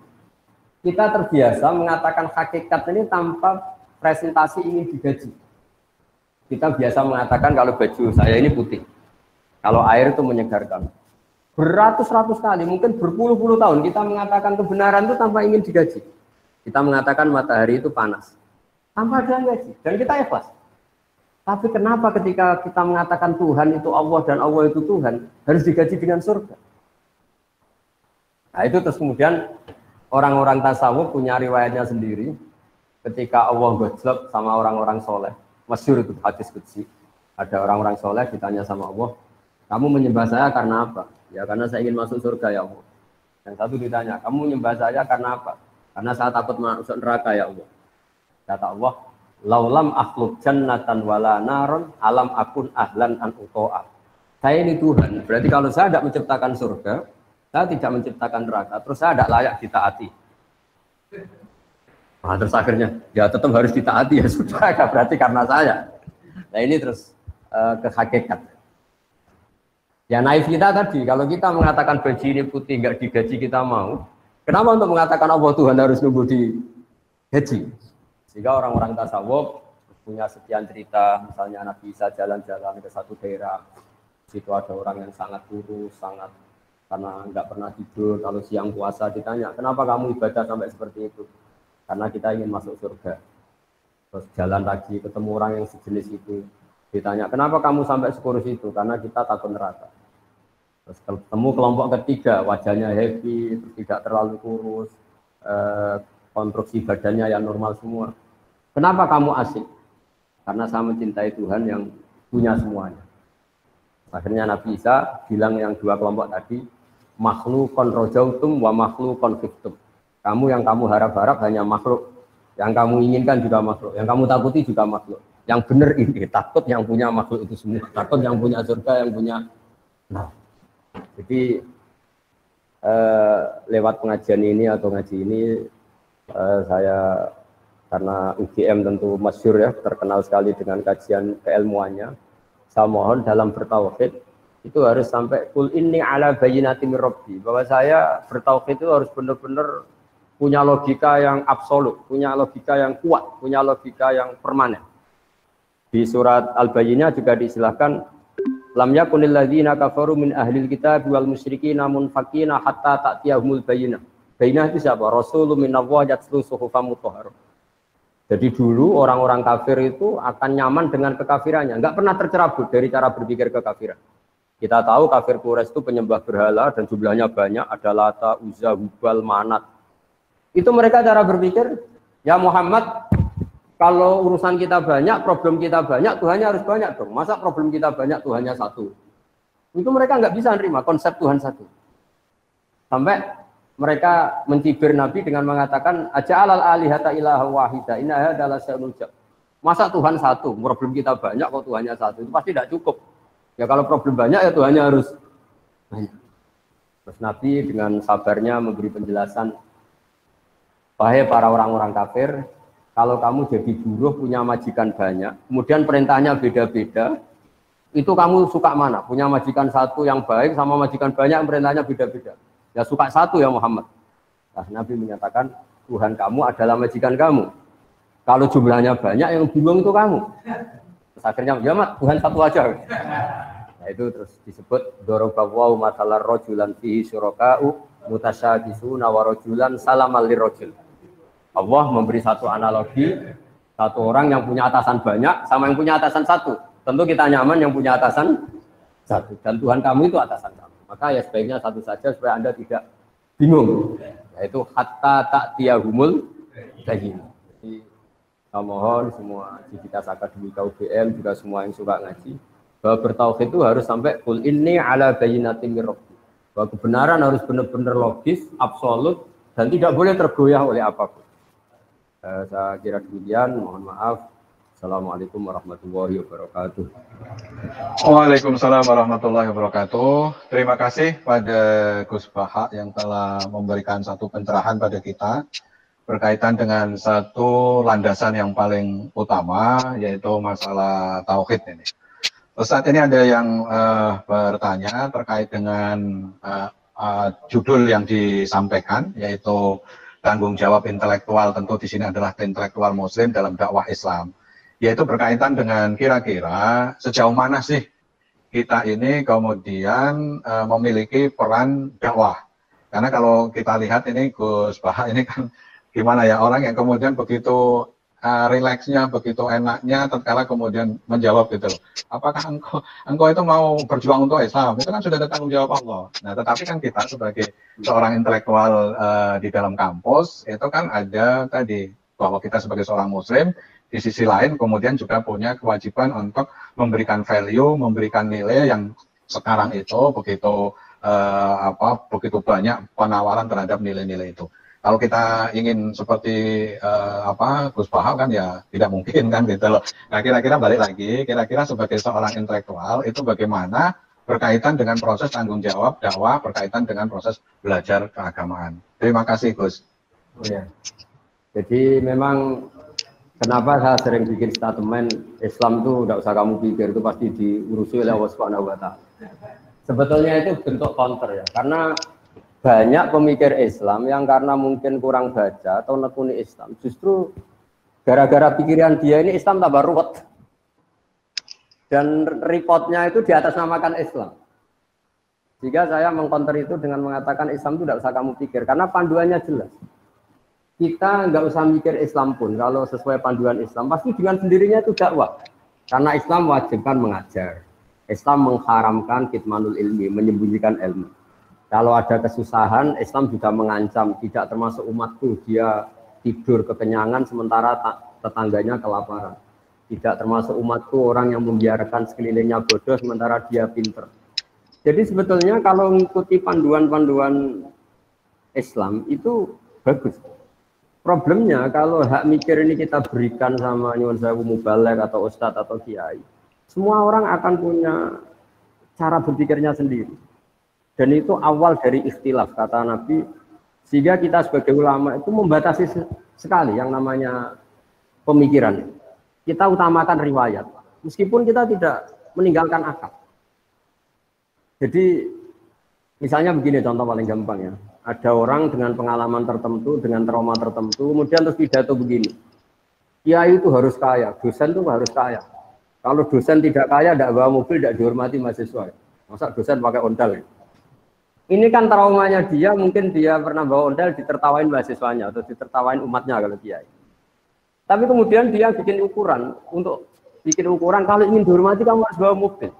Kita terbiasa mengatakan hakikat ini tanpa presentasi ingin digaji. Kita biasa mengatakan kalau baju saya ini putih, kalau air itu menyegarkan. Beratus-ratus kali, mungkin berpuluh-puluh tahun kita mengatakan kebenaran itu tanpa ingin digaji. Kita mengatakan matahari itu panas, tanpa ada yang gaji, dan kita ikhlas. Tapi kenapa ketika kita mengatakan Tuhan itu Allah dan Allah itu Tuhan, harus digaji dengan surga? Nah itu terus kemudian orang-orang tasawuf punya riwayatnya sendiri. Ketika Allah gojlok sama orang-orang soleh, masyhur itu hadis qudsi. Ada orang-orang soleh ditanya sama Allah, kamu menyembah saya karena apa? Ya karena saya ingin masuk surga ya Allah. Yang satu ditanya, kamu menyembah saya karena apa? Karena saya takut masuk neraka ya Allah. Kata Allah, laulam akhluk jannatan wala naron alam akun ahlan an uto'a. Saya ini Tuhan, berarti kalau saya tidak menciptakan surga, saya tidak menciptakan neraka, terus saya tidak layak ditaati. Nah, terus akhirnya, ya tetap harus ditaati, ya sudah, berarti karena saya. Nah ini terus ke hakikat. Ya naif kita tadi, kalau kita mengatakan baju ini putih, nggak digaji kita mau. Kenapa untuk mengatakan Allah Tuhan harus nunggu digaji? Sehingga orang-orang tasawuf punya sekian cerita, misalnya Nabi Isa jalan-jalan ke satu daerah, situ ada orang yang sangat kurus, sangat karena nggak pernah tidur, kalau siang puasa ditanya, kenapa kamu ibadah sampai seperti itu? Karena kita ingin masuk surga. Terus jalan lagi, ketemu orang yang sejenis itu, ditanya, kenapa kamu sampai sekurus itu? Karena kita takut neraka. Terus ketemu kelompok ketiga, wajahnya happy, tidak terlalu kurus, konstruksi badannya yang normal semua. Kenapa kamu asik? Karena saya mencintai Tuhan yang punya semuanya. Akhirnya Nabi Isa bilang yang dua kelompok tadi, makhlukon rojautum wa makhlukon fiktum. Kamu yang kamu harap-harap hanya makhluk, yang kamu inginkan juga makhluk, yang kamu takuti juga makhluk. Yang benar ini, takut yang punya makhluk itu semua, takut yang punya surga, yang punya. Nah, jadi lewat pengajian ini atau ngaji ini, saya karena UGM tentu masyhur ya, terkenal sekali dengan kajian keilmuannya. Saya mohon dalam bertauhid Itu harus sampai kul inni ala bayyinati mir rabbi, bahwa saya bertauhid itu harus benar-benar punya logika yang absolut, punya logika yang kuat, punya logika yang permanen. Di surat Al-Bayyinah juga diistilahkan lam yakunil ladzina kafaru min ahlil kitab wal musyrikin munfaqina hatta ta'tiyahumul bayyinah. Bayyinah itu siapa? Rasulun minallahi yatlu suhufan mutahharah. Jadi dulu orang-orang kafir itu akan nyaman dengan kekafirannya, enggak pernah tercerabut dari cara berpikir kekafiran. Kita tahu kafir Quraisy itu penyembah berhala dan jumlahnya banyak, ada Lata, Uzza, Hubal, Manat. Itu mereka cara berpikir, ya Muhammad, kalau urusan kita banyak, problem kita banyak, Tuhannya harus banyak dong. Masa problem kita banyak, Tuhannya satu? Itu mereka nggak bisa nerima konsep Tuhan satu. Sampai mereka mencibir Nabi dengan mengatakan, aja'alal alihata ilaha wahida, inna adalah syai'un. Masa Tuhan satu, problem kita banyak, kalau Tuhannya satu, itu pasti tidak cukup. Ya kalau problem banyak, ya Tuhannya harus banyak. Terus Nabi dengan sabarnya memberi penjelasan, wahai para orang-orang kafir, kalau kamu jadi buruh punya majikan banyak, kemudian perintahnya beda-beda, itu kamu suka mana? Punya majikan satu yang baik sama majikan banyak yang perintahnya beda-beda. Ya suka satu ya Muhammad. Nah, Nabi menyatakan Tuhan kamu adalah majikan kamu. Kalau jumlahnya banyak yang bingung itu kamu. Terus akhirnya ya mat, Tuhan satu aja. Nah itu terus disebut dorobawahu masalah rojulan fihi syuraka'u mutasyabisuna wa rojulan salamal lirrojul. Allah memberi satu analogi, satu orang yang punya atasan banyak sama yang punya atasan satu. Tentu kita nyaman yang punya atasan satu. Dan Tuhan kamu itu atasan kamu. Maka ya sebaiknya satu saja supaya Anda tidak bingung. Yaitu hatta ta'tiyahumul bayyinah. Jadi saya mohon semua Civitas Akademika UGM juga semua yang suka ngaji, bahwa bertauhid itu harus sampai kul inni ala bayyinatin mir rabbi. Bahwa kebenaran harus benar-benar logis, absolut, dan tidak boleh tergoyah oleh apapun. Saya kira demikian, mohon maaf. Assalamualaikum warahmatullahi wabarakatuh. Waalaikumsalam warahmatullahi wabarakatuh. Terima kasih pada Gus Baha yang telah memberikan satu pencerahan pada kita berkaitan dengan satu landasan yang paling utama, yaitu masalah tauhid ini. Saat ini ada yang bertanya terkait dengan judul yang disampaikan, yaitu tanggung jawab intelektual. Tentu di sini adalah intelektual Muslim dalam dakwah Islam, yaitu berkaitan dengan kira-kira sejauh mana sih kita ini kemudian memiliki peran dakwah. Karena kalau kita lihat ini Gus Baha ini kan gimana ya, orang yang kemudian begitu rileksnya, begitu enaknya tatkala kemudian menjawab gitu loh. Apakah engkau itu mau berjuang untuk Islam? Itu kan sudah ada tanggung jawab Allah. Nah, tetapi kan kita sebagai seorang intelektual di dalam kampus itu kan ada tadi bahwa kita sebagai seorang Muslim di sisi lain kemudian juga punya kewajiban untuk memberikan value, memberikan nilai yang sekarang itu begitu begitu banyak penawaran terhadap nilai-nilai itu. Kalau kita ingin seperti Gus Baha kan ya tidak mungkin kan gitu loh. Nah kira-kira balik lagi, kira-kira sebagai seorang intelektual itu bagaimana berkaitan dengan proses tanggung jawab dakwah, berkaitan dengan proses belajar keagamaan. Terima kasih Gus. Oh, ya. Jadi memang kenapa saya sering bikin statement Islam itu tidak usah kamu pikir, itu pasti diurusi oleh Allah Subhanahu wa Ta'ala. Sebetulnya itu bentuk counter ya, karena banyak pemikir Islam yang karena mungkin kurang baca atau nekuni Islam, justru gara-gara pikiran dia ini Islam tambah ruwet. Dan reportnya itu di atas namakan Islam. Jika saya mengcounter itu dengan mengatakan Islam itu tidak usah kamu pikir, karena panduannya jelas. Kita nggak usah mikir Islam pun, kalau sesuai panduan Islam, pasti dengan sendirinya itu dakwah. Karena Islam wajibkan mengajar. Islam mengharamkan kitmanul ilmi, menyembunyikan ilmu. Kalau ada kesusahan, Islam juga mengancam, tidak termasuk umatku, dia tidur kekenyangan sementara tetangganya kelaparan. Tidak termasuk umatku orang yang membiarkan sekelilingnya bodoh sementara dia pinter. Jadi sebetulnya kalau mengikuti panduan-panduan Islam itu bagus. Problemnya kalau hak mikir ini kita berikan sama nyuwun sewu mubalek atau ustadz atau kiai, semua orang akan punya cara berpikirnya sendiri. Dan itu awal dari ikhtilaf, kata Nabi, sehingga kita sebagai ulama itu membatasi sekali yang namanya pemikiran. Kita utamakan riwayat, meskipun kita tidak meninggalkan akal. Jadi misalnya begini contoh paling gampang ya. Ada orang dengan pengalaman tertentu, dengan trauma tertentu, kemudian terus pidato begini. Kiai itu harus kaya, dosen itu harus kaya. Kalau dosen tidak kaya, tidak bawa mobil, tidak dihormati mahasiswa. Masa dosen pakai ondel? Ini kan traumanya dia, mungkin dia pernah bawa ondel, ditertawain mahasiswanya atau ditertawain umatnya kalau kiai. Tapi kemudian dia bikin ukuran, untuk bikin ukuran kalau ingin dihormati kamu harus bawa mobil.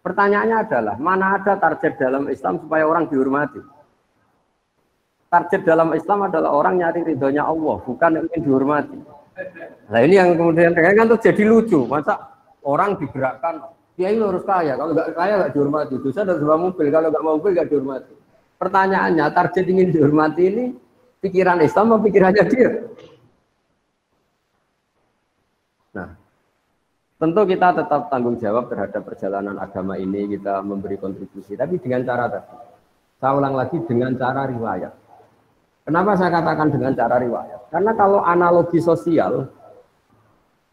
Pertanyaannya adalah, mana ada target dalam Islam supaya orang dihormati? Target dalam Islam adalah orang nyari ridhonya Allah, bukan ingin dihormati. Nah ini yang kemudian kan tuh jadi lucu, masa orang digerakkan, dia ini harus kaya, kalau nggak kaya nggak dihormati, dosa harus bawa mobil, kalau nggak mau mobil nggak dihormati. Pertanyaannya, target ingin dihormati ini pikiran Islam atau pikirannya dia? Nah, tentu kita tetap tanggung jawab terhadap perjalanan agama ini, kita memberi kontribusi, tapi dengan cara tadi. Saya ulang lagi, dengan cara riwayat. Kenapa saya katakan dengan cara riwayat? Karena kalau analogi sosial,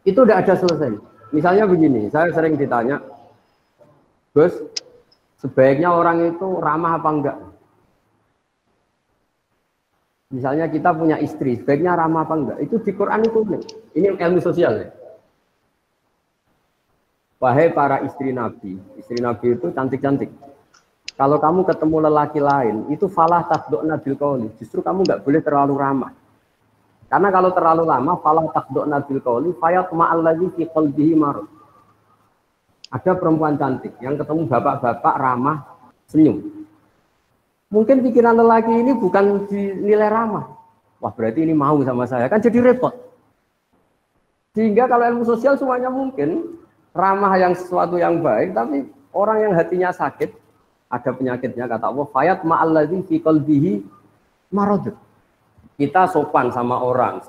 itu tidak ada selesai. Misalnya begini, saya sering ditanya, Gus, sebaiknya orang itu ramah apa enggak? Misalnya kita punya istri, sebaiknya ramah apa enggak? Itu di Quran itu, ini ilmu sosial ya. Wahai para istri Nabi itu cantik-cantik. Kalau kamu ketemu lelaki lain, itu falah takdokna bil qauli. Justru kamu nggak boleh terlalu ramah. Karena kalau terlalu lama, falah takdokna bil qauli, fayat ma'alladzi fi qalbihi marad. Ada perempuan cantik yang ketemu bapak-bapak ramah, senyum. Mungkin pikiran lelaki ini bukan dinilai ramah. Wah, berarti ini mau sama saya, kan jadi repot. Sehingga kalau ilmu sosial semuanya mungkin ramah yang sesuatu yang baik, tapi orang yang hatinya sakit, ada penyakitnya, kata Allah, fayat ma'alladzi fi qalbihi marad. Kita sopan sama orang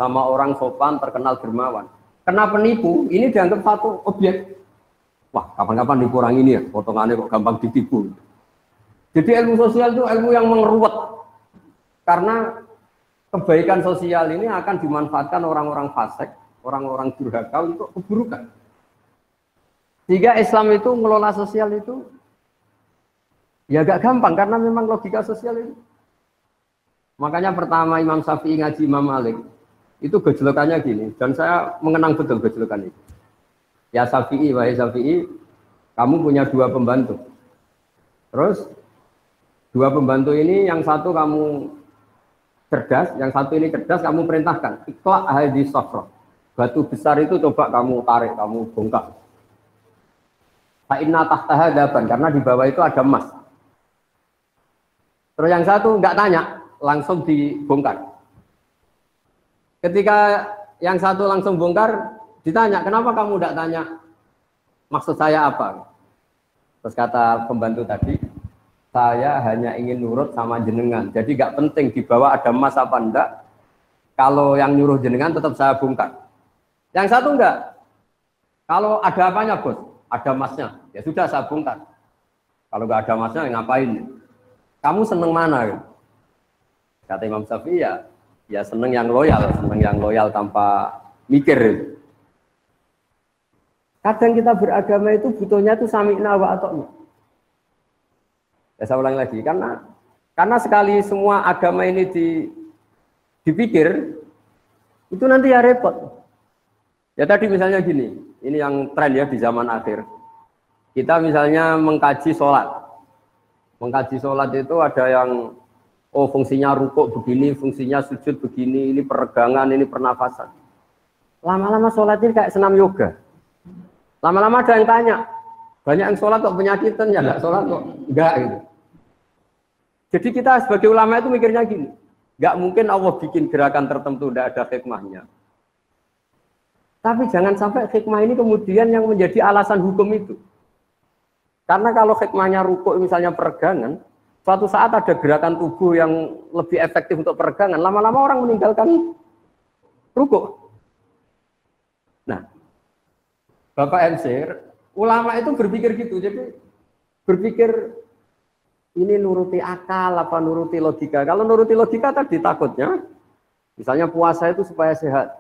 sopan terkenal dermawan. Kena penipu, ini dianggap satu objek. Wah, kapan-kapan nipu orang ini ya, potongannya kok gampang ditipu. Jadi ilmu sosial itu ilmu yang mengeruwet. Karena kebaikan sosial ini akan dimanfaatkan orang-orang fasik, orang-orang durhaka untuk keburukan. Sehingga Islam itu mengelola sosial itu ya agak gampang karena memang logika sosial itu. Makanya pertama Imam Syafi'i ngaji Imam Malik itu gejolokannya gini, dan saya mengenang betul gejolokan itu. Ya Syafi'i, wahai Syafi'i, kamu punya 2 pembantu. Terus 2 pembantu ini yang satu kamu cerdas, yang satu ini cerdas, kamu perintahkan ikhla hadis safra. Batu besar itu coba kamu tarik, kamu bongkar. Fa inna tahtaha daban, karena di bawah itu ada emas. Terus yang satu nggak tanya, langsung dibongkar. Ketika yang satu langsung bongkar, ditanya, kenapa kamu nggak tanya maksud saya apa? Terus kata pembantu tadi, saya hanya ingin nurut sama jenengan. Jadi nggak penting di bawah ada emas apa enggak. Kalau yang nyuruh jenengan tetap saya bongkar. Yang satu enggak. Kalau ada apanya bos? Ada emasnya. Ya sudah saya bongkar. Kalau nggak ada emasnya ngapain? Kamu seneng mana? Kata Imam Syafi'i ya seneng yang loyal tanpa mikir. Kadang kita beragama itu butuhnya itu sami'na wa ata'na. Ya saya ulang lagi, karena sekali semua agama ini dipikir, itu nanti ya repot. Ya tadi misalnya gini, ini yang tren ya di zaman akhir. Kita misalnya mengkaji sholat. Mengkaji sholat itu ada yang fungsinya rukuk begini, fungsinya sujud begini, ini peregangan, ini pernafasan. Lama-lama sholat ini kayak senam yoga. Lama-lama ada yang tanya, banyak yang sholat kok penyakitan, ya enggak sholat kok enggak gitu. Jadi kita sebagai ulama itu mikirnya gini, enggak mungkin Allah bikin gerakan tertentu tidak ada hikmahnya. Tapi jangan sampai hikmah ini kemudian yang menjadi alasan hukum itu. Karena kalau hikmahnya rukuk misalnya peregangan, suatu saat ada gerakan tubuh yang lebih efektif untuk peregangan, lama-lama orang meninggalkan rukuk. Nah, Bapak MC, ulama itu berpikir gitu, jadi berpikir ini nuruti akal apa nuruti logika. Kalau nuruti logika tadi takutnya, misalnya puasa itu supaya sehat.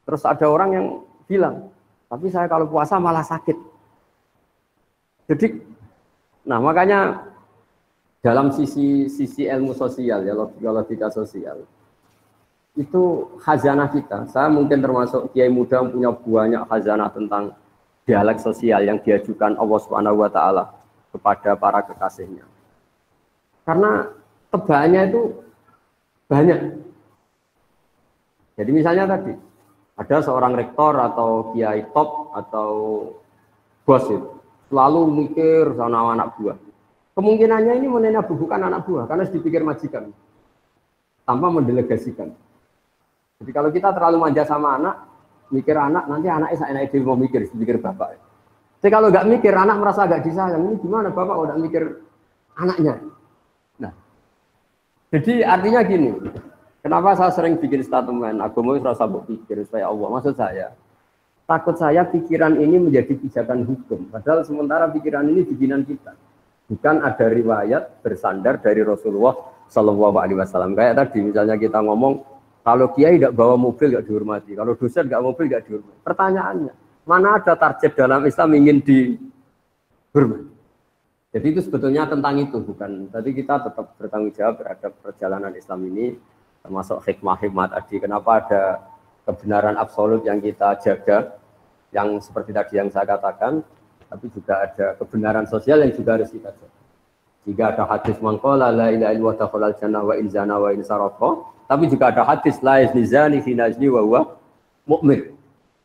Terus ada orang yang bilang, tapi saya kalau puasa malah sakit. Jadi Nah, makanya dalam sisi ilmu sosial ya, logika sosial itu khazanah kita. Saya mungkin termasuk kiai muda yang punya banyak khazanah tentang dialek sosial yang diajukan Allah Subhanahu wa taala kepada para kekasihnya. Karena tebaannya itu banyak. Jadi misalnya tadi ada seorang rektor atau kiai top atau bos itu selalu mikir sama anak buah. Kemungkinannya ini bukan anak buah karena dipikir majikan tanpa mendelegasikan. Jadi kalau kita terlalu manja sama anak, mikir anak, nanti anaknya seenaknya dia mau mikir, dipikir bapak. Jadi kalau nggak mikir, anak merasa agak disayang. Ini gimana bapak udah mikir anaknya? Nah, jadi artinya gini. Kenapa saya sering bikin statement? Agama itu rasa berpikir supaya Allah. Maksud saya, takut saya pikiran ini menjadi pijakan hukum. Padahal sementara pikiran ini bikinan kita. Bukan ada riwayat bersandar dari Rasulullah Shallallahu Alaihi Wasallam. Kayak tadi misalnya kita ngomong, kalau kiai tidak bawa mobil tidak dihormati, kalau dosen tidak mobil tidak dihormati. Pertanyaannya, mana ada target dalam Islam ingin dihormati? Jadi itu sebetulnya tentang itu, bukan. Tadi kita tetap bertanggung jawab terhadap perjalanan Islam ini, termasuk hikmah-hikmah tadi. Kenapa ada kebenaran absolut yang kita jaga, yang seperti tadi yang saya katakan, tapi juga ada kebenaran sosial yang juga harus kita jaga. Jika ada hadis mangkola la ilaha illallah dakhalal jannah wa in zana wa in saraqa, tapi juga ada hadis la yazni zani fi nazni wa huwa mu'min.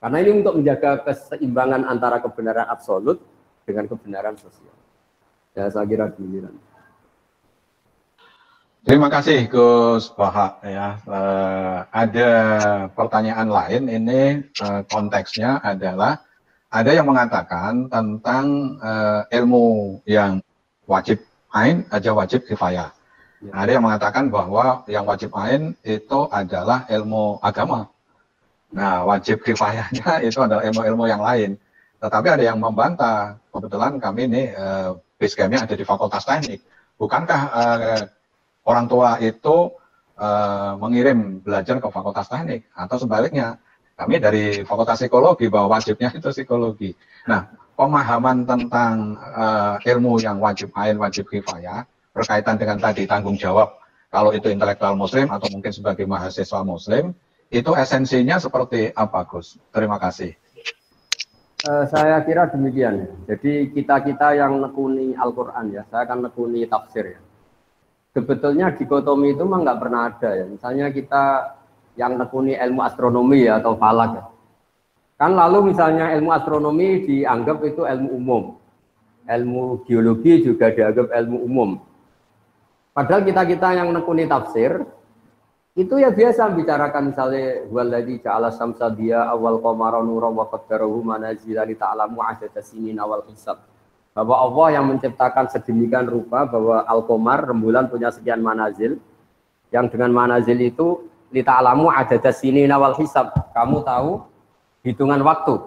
Karena ini untuk menjaga keseimbangan antara kebenaran absolut dengan kebenaran sosial. Ya, saya kira demikian. Terima kasih Gus Baha ya. Ada pertanyaan lain ini konteksnya adalah ada yang mengatakan tentang ilmu yang wajib ain aja wajib kifayah. Ya. Ada yang mengatakan bahwa yang wajib ain itu adalah ilmu agama. Nah, wajib kifayahnya itu adalah ilmu-ilmu yang lain. Tetapi ada yang membantah. Kebetulan kami ini base camp-nya ada di Fakultas Teknik. Bukankah orang tua itu mengirim belajar ke Fakultas Teknik? Atau sebaliknya, kami dari Fakultas Psikologi bahwa wajibnya itu psikologi. Nah, pemahaman tentang ilmu yang wajib ain, wajib kifayah berkaitan dengan tadi tanggung jawab kalau itu intelektual muslim atau mungkin sebagai mahasiswa muslim, itu esensinya seperti apa, Gus? Terima kasih. Saya kira demikian. Jadi kita yang nekuni Al-Quran ya, saya akan nekuni tafsir ya. Sebetulnya dikotomi itu memang nggak pernah ada ya. Misalnya kita yang nekuni ilmu astronomi ya, atau falak ya. Kan lalu misalnya ilmu astronomi dianggap itu ilmu umum. Ilmu geologi juga dianggap ilmu umum. Padahal kita yang nekuni tafsir, itu ya biasa bicarakan misalnya waladzi ja'ala syamsa diya awal qamara nuran wa qaddarahu manazila li ta'lamu 'adada sinin awal hisab. Bahwa Allah yang menciptakan sedemikian rupa bahwa al-qamar rembulan punya sekian manazil, yang dengan manazil itu li ta'lamu 'adada sinin awal hisab. Kamu tahu hitungan waktu.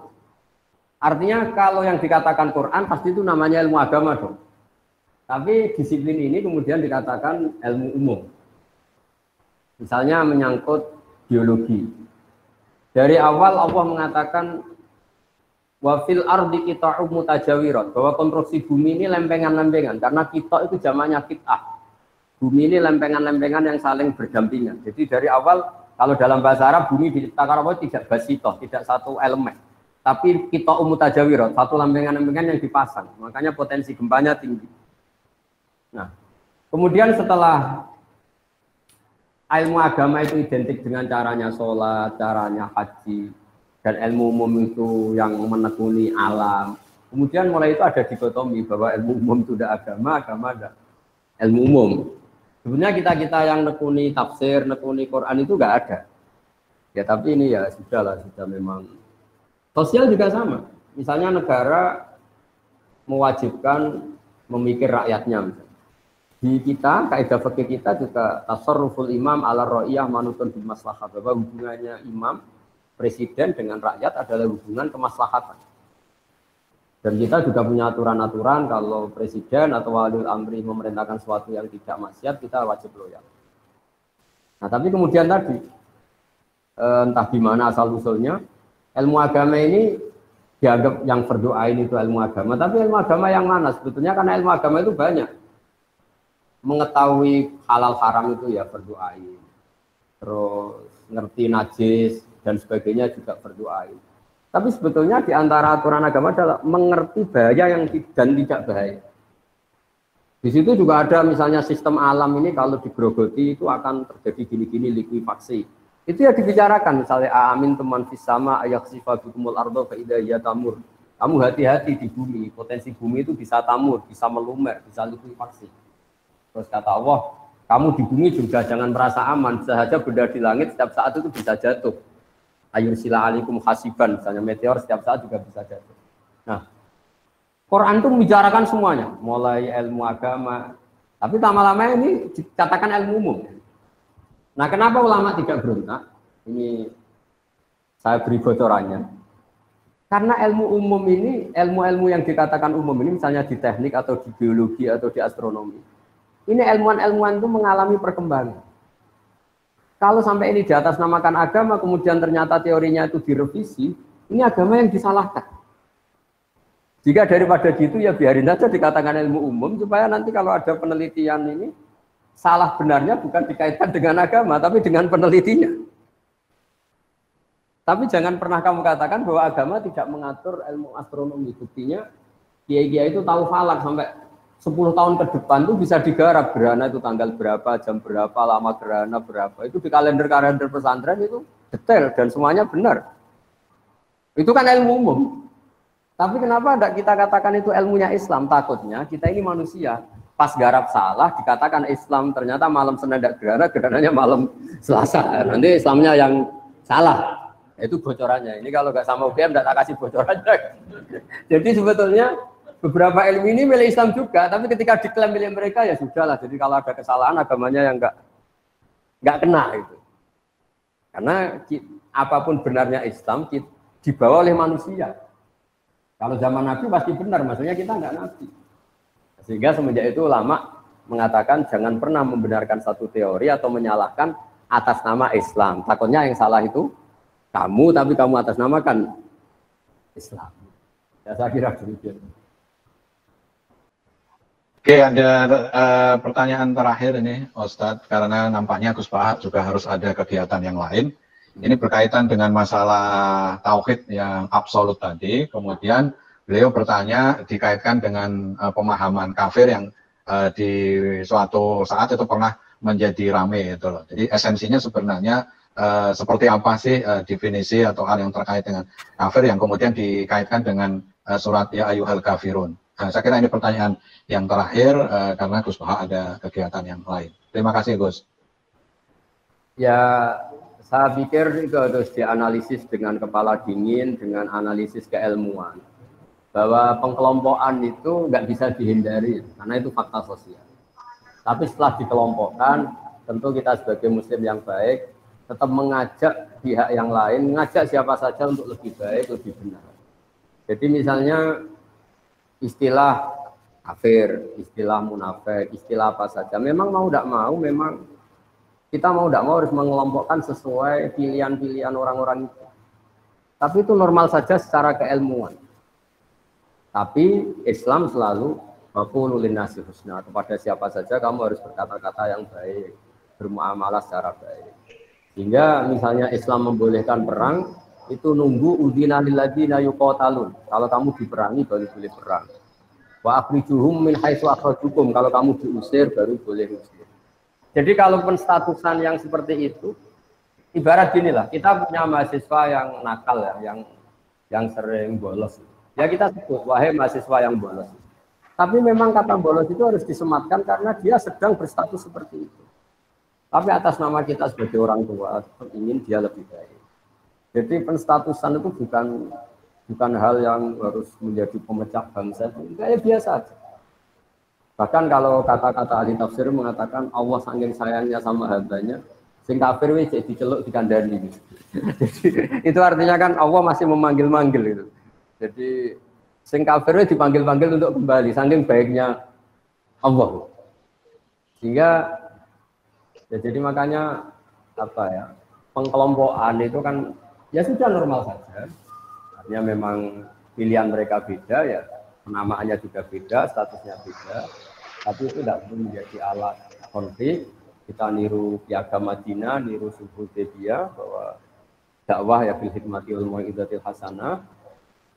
Artinya kalau yang dikatakan Quran pasti itu namanya ilmu agama dong. Tapi disiplin ini kemudian dikatakan ilmu umum. Misalnya menyangkut biologi. Dari awal Allah mengatakan wa fil ardi qita'um mutajawirat, bahwa konstruksi bumi ini lempengan-lempengan, karena kita itu zamannya qit'ah. Bumi ini lempengan-lempengan yang saling berdampingan. Jadi dari awal kalau dalam bahasa Arab bumi diciptakan Allah tidak basitoh, tidak satu elemen. Tapi qita'um mutajawirat, satu lempengan-lempengan yang dipasang. Makanya potensi gempanya tinggi. Nah, kemudian setelah ilmu agama itu identik dengan caranya sholat, caranya haji, dan ilmu umum itu yang menekuni alam. Kemudian mulai itu ada dikotomi bahwa ilmu umum itu tidak agama, agama ada ilmu umum. Sebenarnya kita yang nekuni tafsir, nekuni Quran itu nggak ada. Ya tapi ini ya sudah memang. Sosial juga sama. Misalnya negara mewajibkan memikir rakyatnya. Misalnya. Di kita, kaidah fikih kita juga tasarruful imam ala ra'iyah manutun bil maslahah, bahwa hubungannya imam presiden dengan rakyat adalah hubungan kemaslahatan. Dan kita juga punya aturan-aturan kalau presiden atau waliul amri memerintahkan sesuatu yang tidak maksiat, kita wajib loyal. Nah, tapi kemudian tadi entah gimana asal usulnya ilmu agama ini dianggap yang fardu ain itu ilmu agama, tapi ilmu agama yang mana sebetulnya? Karena ilmu agama itu banyak. Mengetahui halal haram itu ya fardu ain. Terus ngerti najis dan sebagainya juga fardu ain. Tapi sebetulnya di antara aturan agama adalah mengerti bahaya yang dan tidak bahaya. Di situ juga ada misalnya sistem alam ini kalau digerogoti itu akan terjadi gini-gini likuifaksi. Itu ya dibicarakan misalnya amin teman fisama ayaksifa bikumul ardo fa idza hiya tamur. Kamu hati-hati di bumi, potensi bumi itu bisa tamur, bisa melumer, bisa likuifaksi. Terus kata Allah, kamu di bumi juga jangan merasa aman, bisa saja benda di langit setiap saat itu bisa jatuh. Ayursila alaikum hasiban, misalnya meteor setiap saat juga bisa jatuh. Nah, Quran itu membicarakan semuanya, mulai ilmu agama, tapi lama-lama ini dikatakan ilmu umum. Nah, kenapa ulama tidak berontak? Ini saya beri bocorannya. Karena ilmu umum ini, ilmu-ilmu yang dikatakan umum ini, misalnya di teknik atau di biologi atau di astronomi, ini ilmuwan-ilmuwan itu mengalami perkembangan. Kalau sampai ini di atas namakan agama, kemudian ternyata teorinya itu direvisi, ini agama yang disalahkan. Jika daripada gitu ya biarin saja dikatakan ilmu umum, supaya nanti kalau ada penelitian ini, salah benarnya bukan dikaitkan dengan agama, tapi dengan penelitinya. Tapi jangan pernah kamu katakan bahwa agama tidak mengatur ilmu astronomi. Buktinya, kiai-kiai itu tahu falak sampai 10 tahun ke depan itu bisa digarap. Gerhana itu tanggal berapa, jam berapa, lama gerhana berapa. Itu di kalender-kalender pesantren itu detail dan semuanya benar. Itu kan ilmu umum. Tapi kenapa tidak kita katakan itu ilmunya Islam? Takutnya kita ini manusia. Pas garap salah dikatakan Islam, ternyata malam Senin tidak gerhana, gerhananya malam Selasa. Nanti Islamnya yang salah. Itu bocorannya. Ini kalau nggak sama UGM tidak tak kasih bocorannya. Jadi sebetulnya beberapa ilmu ini milik Islam juga, tapi ketika diklaim milik mereka ya sudahlah. Jadi kalau ada kesalahan agamanya yang nggak kena itu. Karena apapun benarnya Islam dibawa oleh manusia. Kalau zaman Nabi pasti benar, maksudnya kita nggak Nabi. Sehingga semenjak itu ulama mengatakan jangan pernah membenarkan satu teori atau menyalahkan atas nama Islam. Takutnya yang salah itu kamu, tapi kamu atas namakan Islam. Ya, saya kira demikian. Oke, ada pertanyaan terakhir ini, Ustadz, karena nampaknya Gus Pak juga harus ada kegiatan yang lain. Ini berkaitan dengan masalah tauhid yang absolut tadi. Kemudian beliau bertanya dikaitkan dengan pemahaman kafir yang di suatu saat itu pernah menjadi rame itu loh. Jadi esensinya sebenarnya seperti apa sih definisi atau hal yang terkait dengan kafir yang kemudian dikaitkan dengan surat Ya Ayyuhal Kafirun. Nah, saya kira ini pertanyaan yang terakhir karena Gus Baha ada kegiatan yang lain. Terima kasih Gus. Ya, saya pikir itu harus dianalisis dengan kepala dingin, dengan analisis keilmuan. Bahwa pengkelompokan itu nggak bisa dihindari, karena itu fakta sosial. Tapi setelah dikelompokkan, tentu kita sebagai muslim yang baik, tetap mengajak pihak yang lain, mengajak siapa saja untuk lebih baik, lebih benar. Jadi misalnya istilah kafir, istilah munafik, istilah apa saja, memang mau tidak mau, memang kita mau tidak mau harus mengelompokkan sesuai pilihan-pilihan orang-orang itu. Tapi itu normal saja secara keilmuan. Tapi Islam selalu waqulu linnasi husna, kepada siapa saja kamu harus berkata-kata yang baik, bermuamalah secara baik. Sehingga misalnya Islam membolehkan perang, itu nunggu udina lil ladzina yuqatalun. Kalau kamu diperangi baru boleh perang. Wa akhrijuhum min haitsu akhrajukum, kalau kamu diusir baru boleh usir. Jadi kalau penstatusan yang seperti itu, ibarat gini lah, kita punya mahasiswa yang nakal ya, yang sering bolos. Ya kita sebut, wahai mahasiswa yang bolos. Tapi memang kata bolos itu harus disematkan karena dia sedang berstatus seperti itu. Tapi atas nama kita sebagai orang tua, ingin dia lebih baik. Jadi penstatusan itu bukan hal yang harus menjadi pemecah bangsa, kayak biasa aja. Bahkan kalau kata-kata ahli tafsir mengatakan Allah saking sayangnya sama hambanya, sing kafir wis diceluk dikandani. Jadi itu artinya kan Allah masih memanggil-manggil itu. Jadi sing kafir dipanggil-panggil untuk kembali, saking baiknya Allah. Sehingga ya jadi makanya apa ya, pengkelompokan itu kan ya sudah normal saja. Artinya memang pilihan mereka beda ya, penamaannya juga beda, statusnya beda, tapi itu tidak perlu menjadi alat konflik. Kita niru Piagam Madinah, niru Sulhul Hudaybiyah bahwa dakwah ya bil hikmati wal mau'izatil hasanah,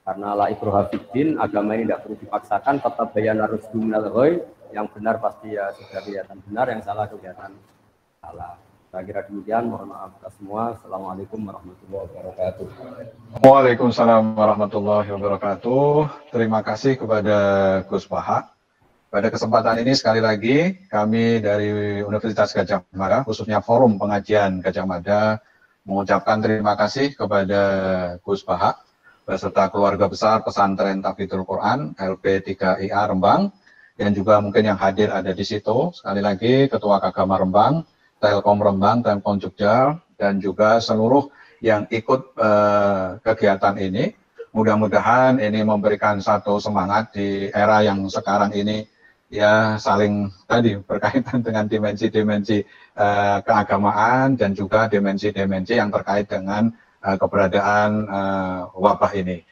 karena la ikraha fiddin, agama ini tidak perlu dipaksakan, tetap bayana rusdu minal ghoi, yang benar pasti ya sudah kelihatan benar, yang salah kelihatan salah. Saya kira demikian, mohon maaf kita semua. Assalamualaikum warahmatullahi wabarakatuh. Waalaikumsalam warahmatullahi wabarakatuh. Terima kasih kepada Gus Baha. Pada kesempatan ini sekali lagi kami dari Universitas Gadjah Mada, khususnya Forum Pengajian Gadjah Mada, mengucapkan terima kasih kepada Gus Baha beserta keluarga besar Pesantren Tahfidzul Quran LP3IA Rembang, dan juga mungkin yang hadir ada di situ. Sekali lagi Ketua Kagama Rembang, Telkom Rembang, Telkom Jogja, dan juga seluruh yang ikut kegiatan ini. Mudah-mudahan ini memberikan satu semangat di era yang sekarang ini, ya saling tadi berkaitan dengan dimensi-dimensi keagamaan dan juga dimensi-dimensi yang terkait dengan keberadaan wabah ini.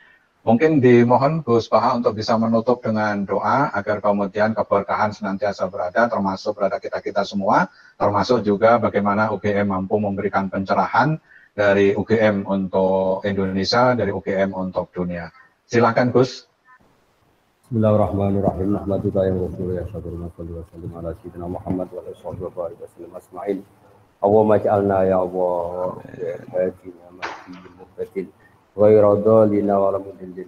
Mungkin dimohon Gus Baha untuk bisa menutup dengan doa agar kemudian keberkahan senantiasa berada, termasuk berada kita-kita semua, termasuk juga bagaimana UGM mampu memberikan pencerahan dari UGM untuk Indonesia, dari UGM untuk dunia. Silakan Gus. Bismillahirrahmanirrahim. Nahmaduka ya Rasul ya syukur wa sallim ala sayyidina Muhammad wa ala alihi wa sallam asma'in. Allahumma ij'alna ya Allah hadina mahdiyin muhtadin ghairu dhalina wa la mudillin.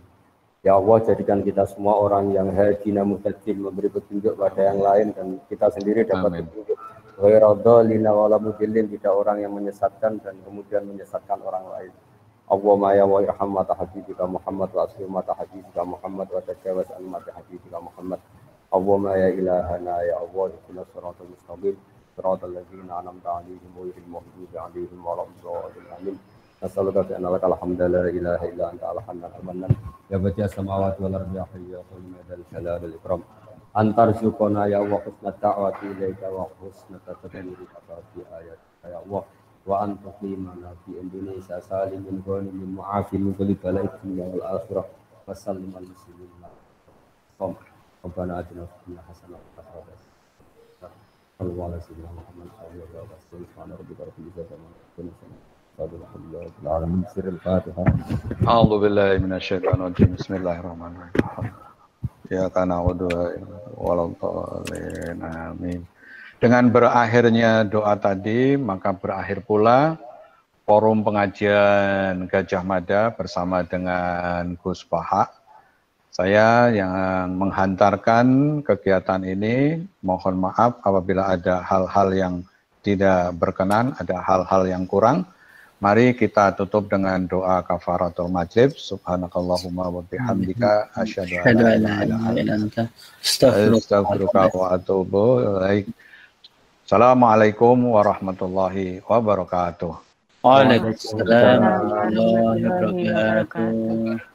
Ya Allah, jadikan kita semua orang yang hadina muhtadin, memberi petunjuk pada yang lain dan kita sendiri dapat petunjuk. Ghairu dhalina wa la mudillin, tidak orang yang menyesatkan dan kemudian menyesatkan orang lain. Allahumma ya wa irham mata habibika Muhammad wa aslim mata habibika Muhammad wa tajawaz an mata habibika Muhammad. Allahumma ya ilahana ya Allah, ihdinas siratal mustaqim siratal ladzina an'amta 'alaihim ghairil maghdubi 'alaihim waladdallin. Amin. Nas'aluka bi anna lakal hamda la ilaha illa anta al-hanan al-mannan ya badi'as samawati wal ardi ya hayyu ya qayyum ya dzal jalali wal ikram. Antar syukona ya Allah husnat da'wati ilaika wa husnat tadbirika fi ayat ya Allah. Wa antuqimana fi Indonesia salimin ghanimin mu'afin min kulli bala'in dunya wal akhirah wa sallimal muslimin. Rabbana atina fid dunya hasanah wa fil akhirati hasanah. Sallallahu alaihi wa sallam Muhammad sallallahu alaihi wa sallam. Subhana rabbika rabbil izzati amma yasifun. Alhamdulillahil alamin. Sirrul Fatihah. A'udzu billahi minasyaitonir rajim. Bismillahirrahmanirrahim. Ya kana na'budu wa la amin. Dengan berakhirnya doa tadi, maka berakhir pula Forum Pengajian Gadjah Mada bersama dengan Gus Baha. Saya yang menghantarkan kegiatan ini, mohon maaf apabila ada hal-hal yang tidak berkenan, ada hal-hal yang kurang. Mari kita tutup dengan doa kafaratul majlis. Subhanakallahumma wa bihamdika asyhadu an la ilaha illa anta astaghfiruka wa atubu ilaik. Assalamualaikum warahmatullahi wabarakatuh. Waalaikumsalam warahmatullahi wabarakatuh.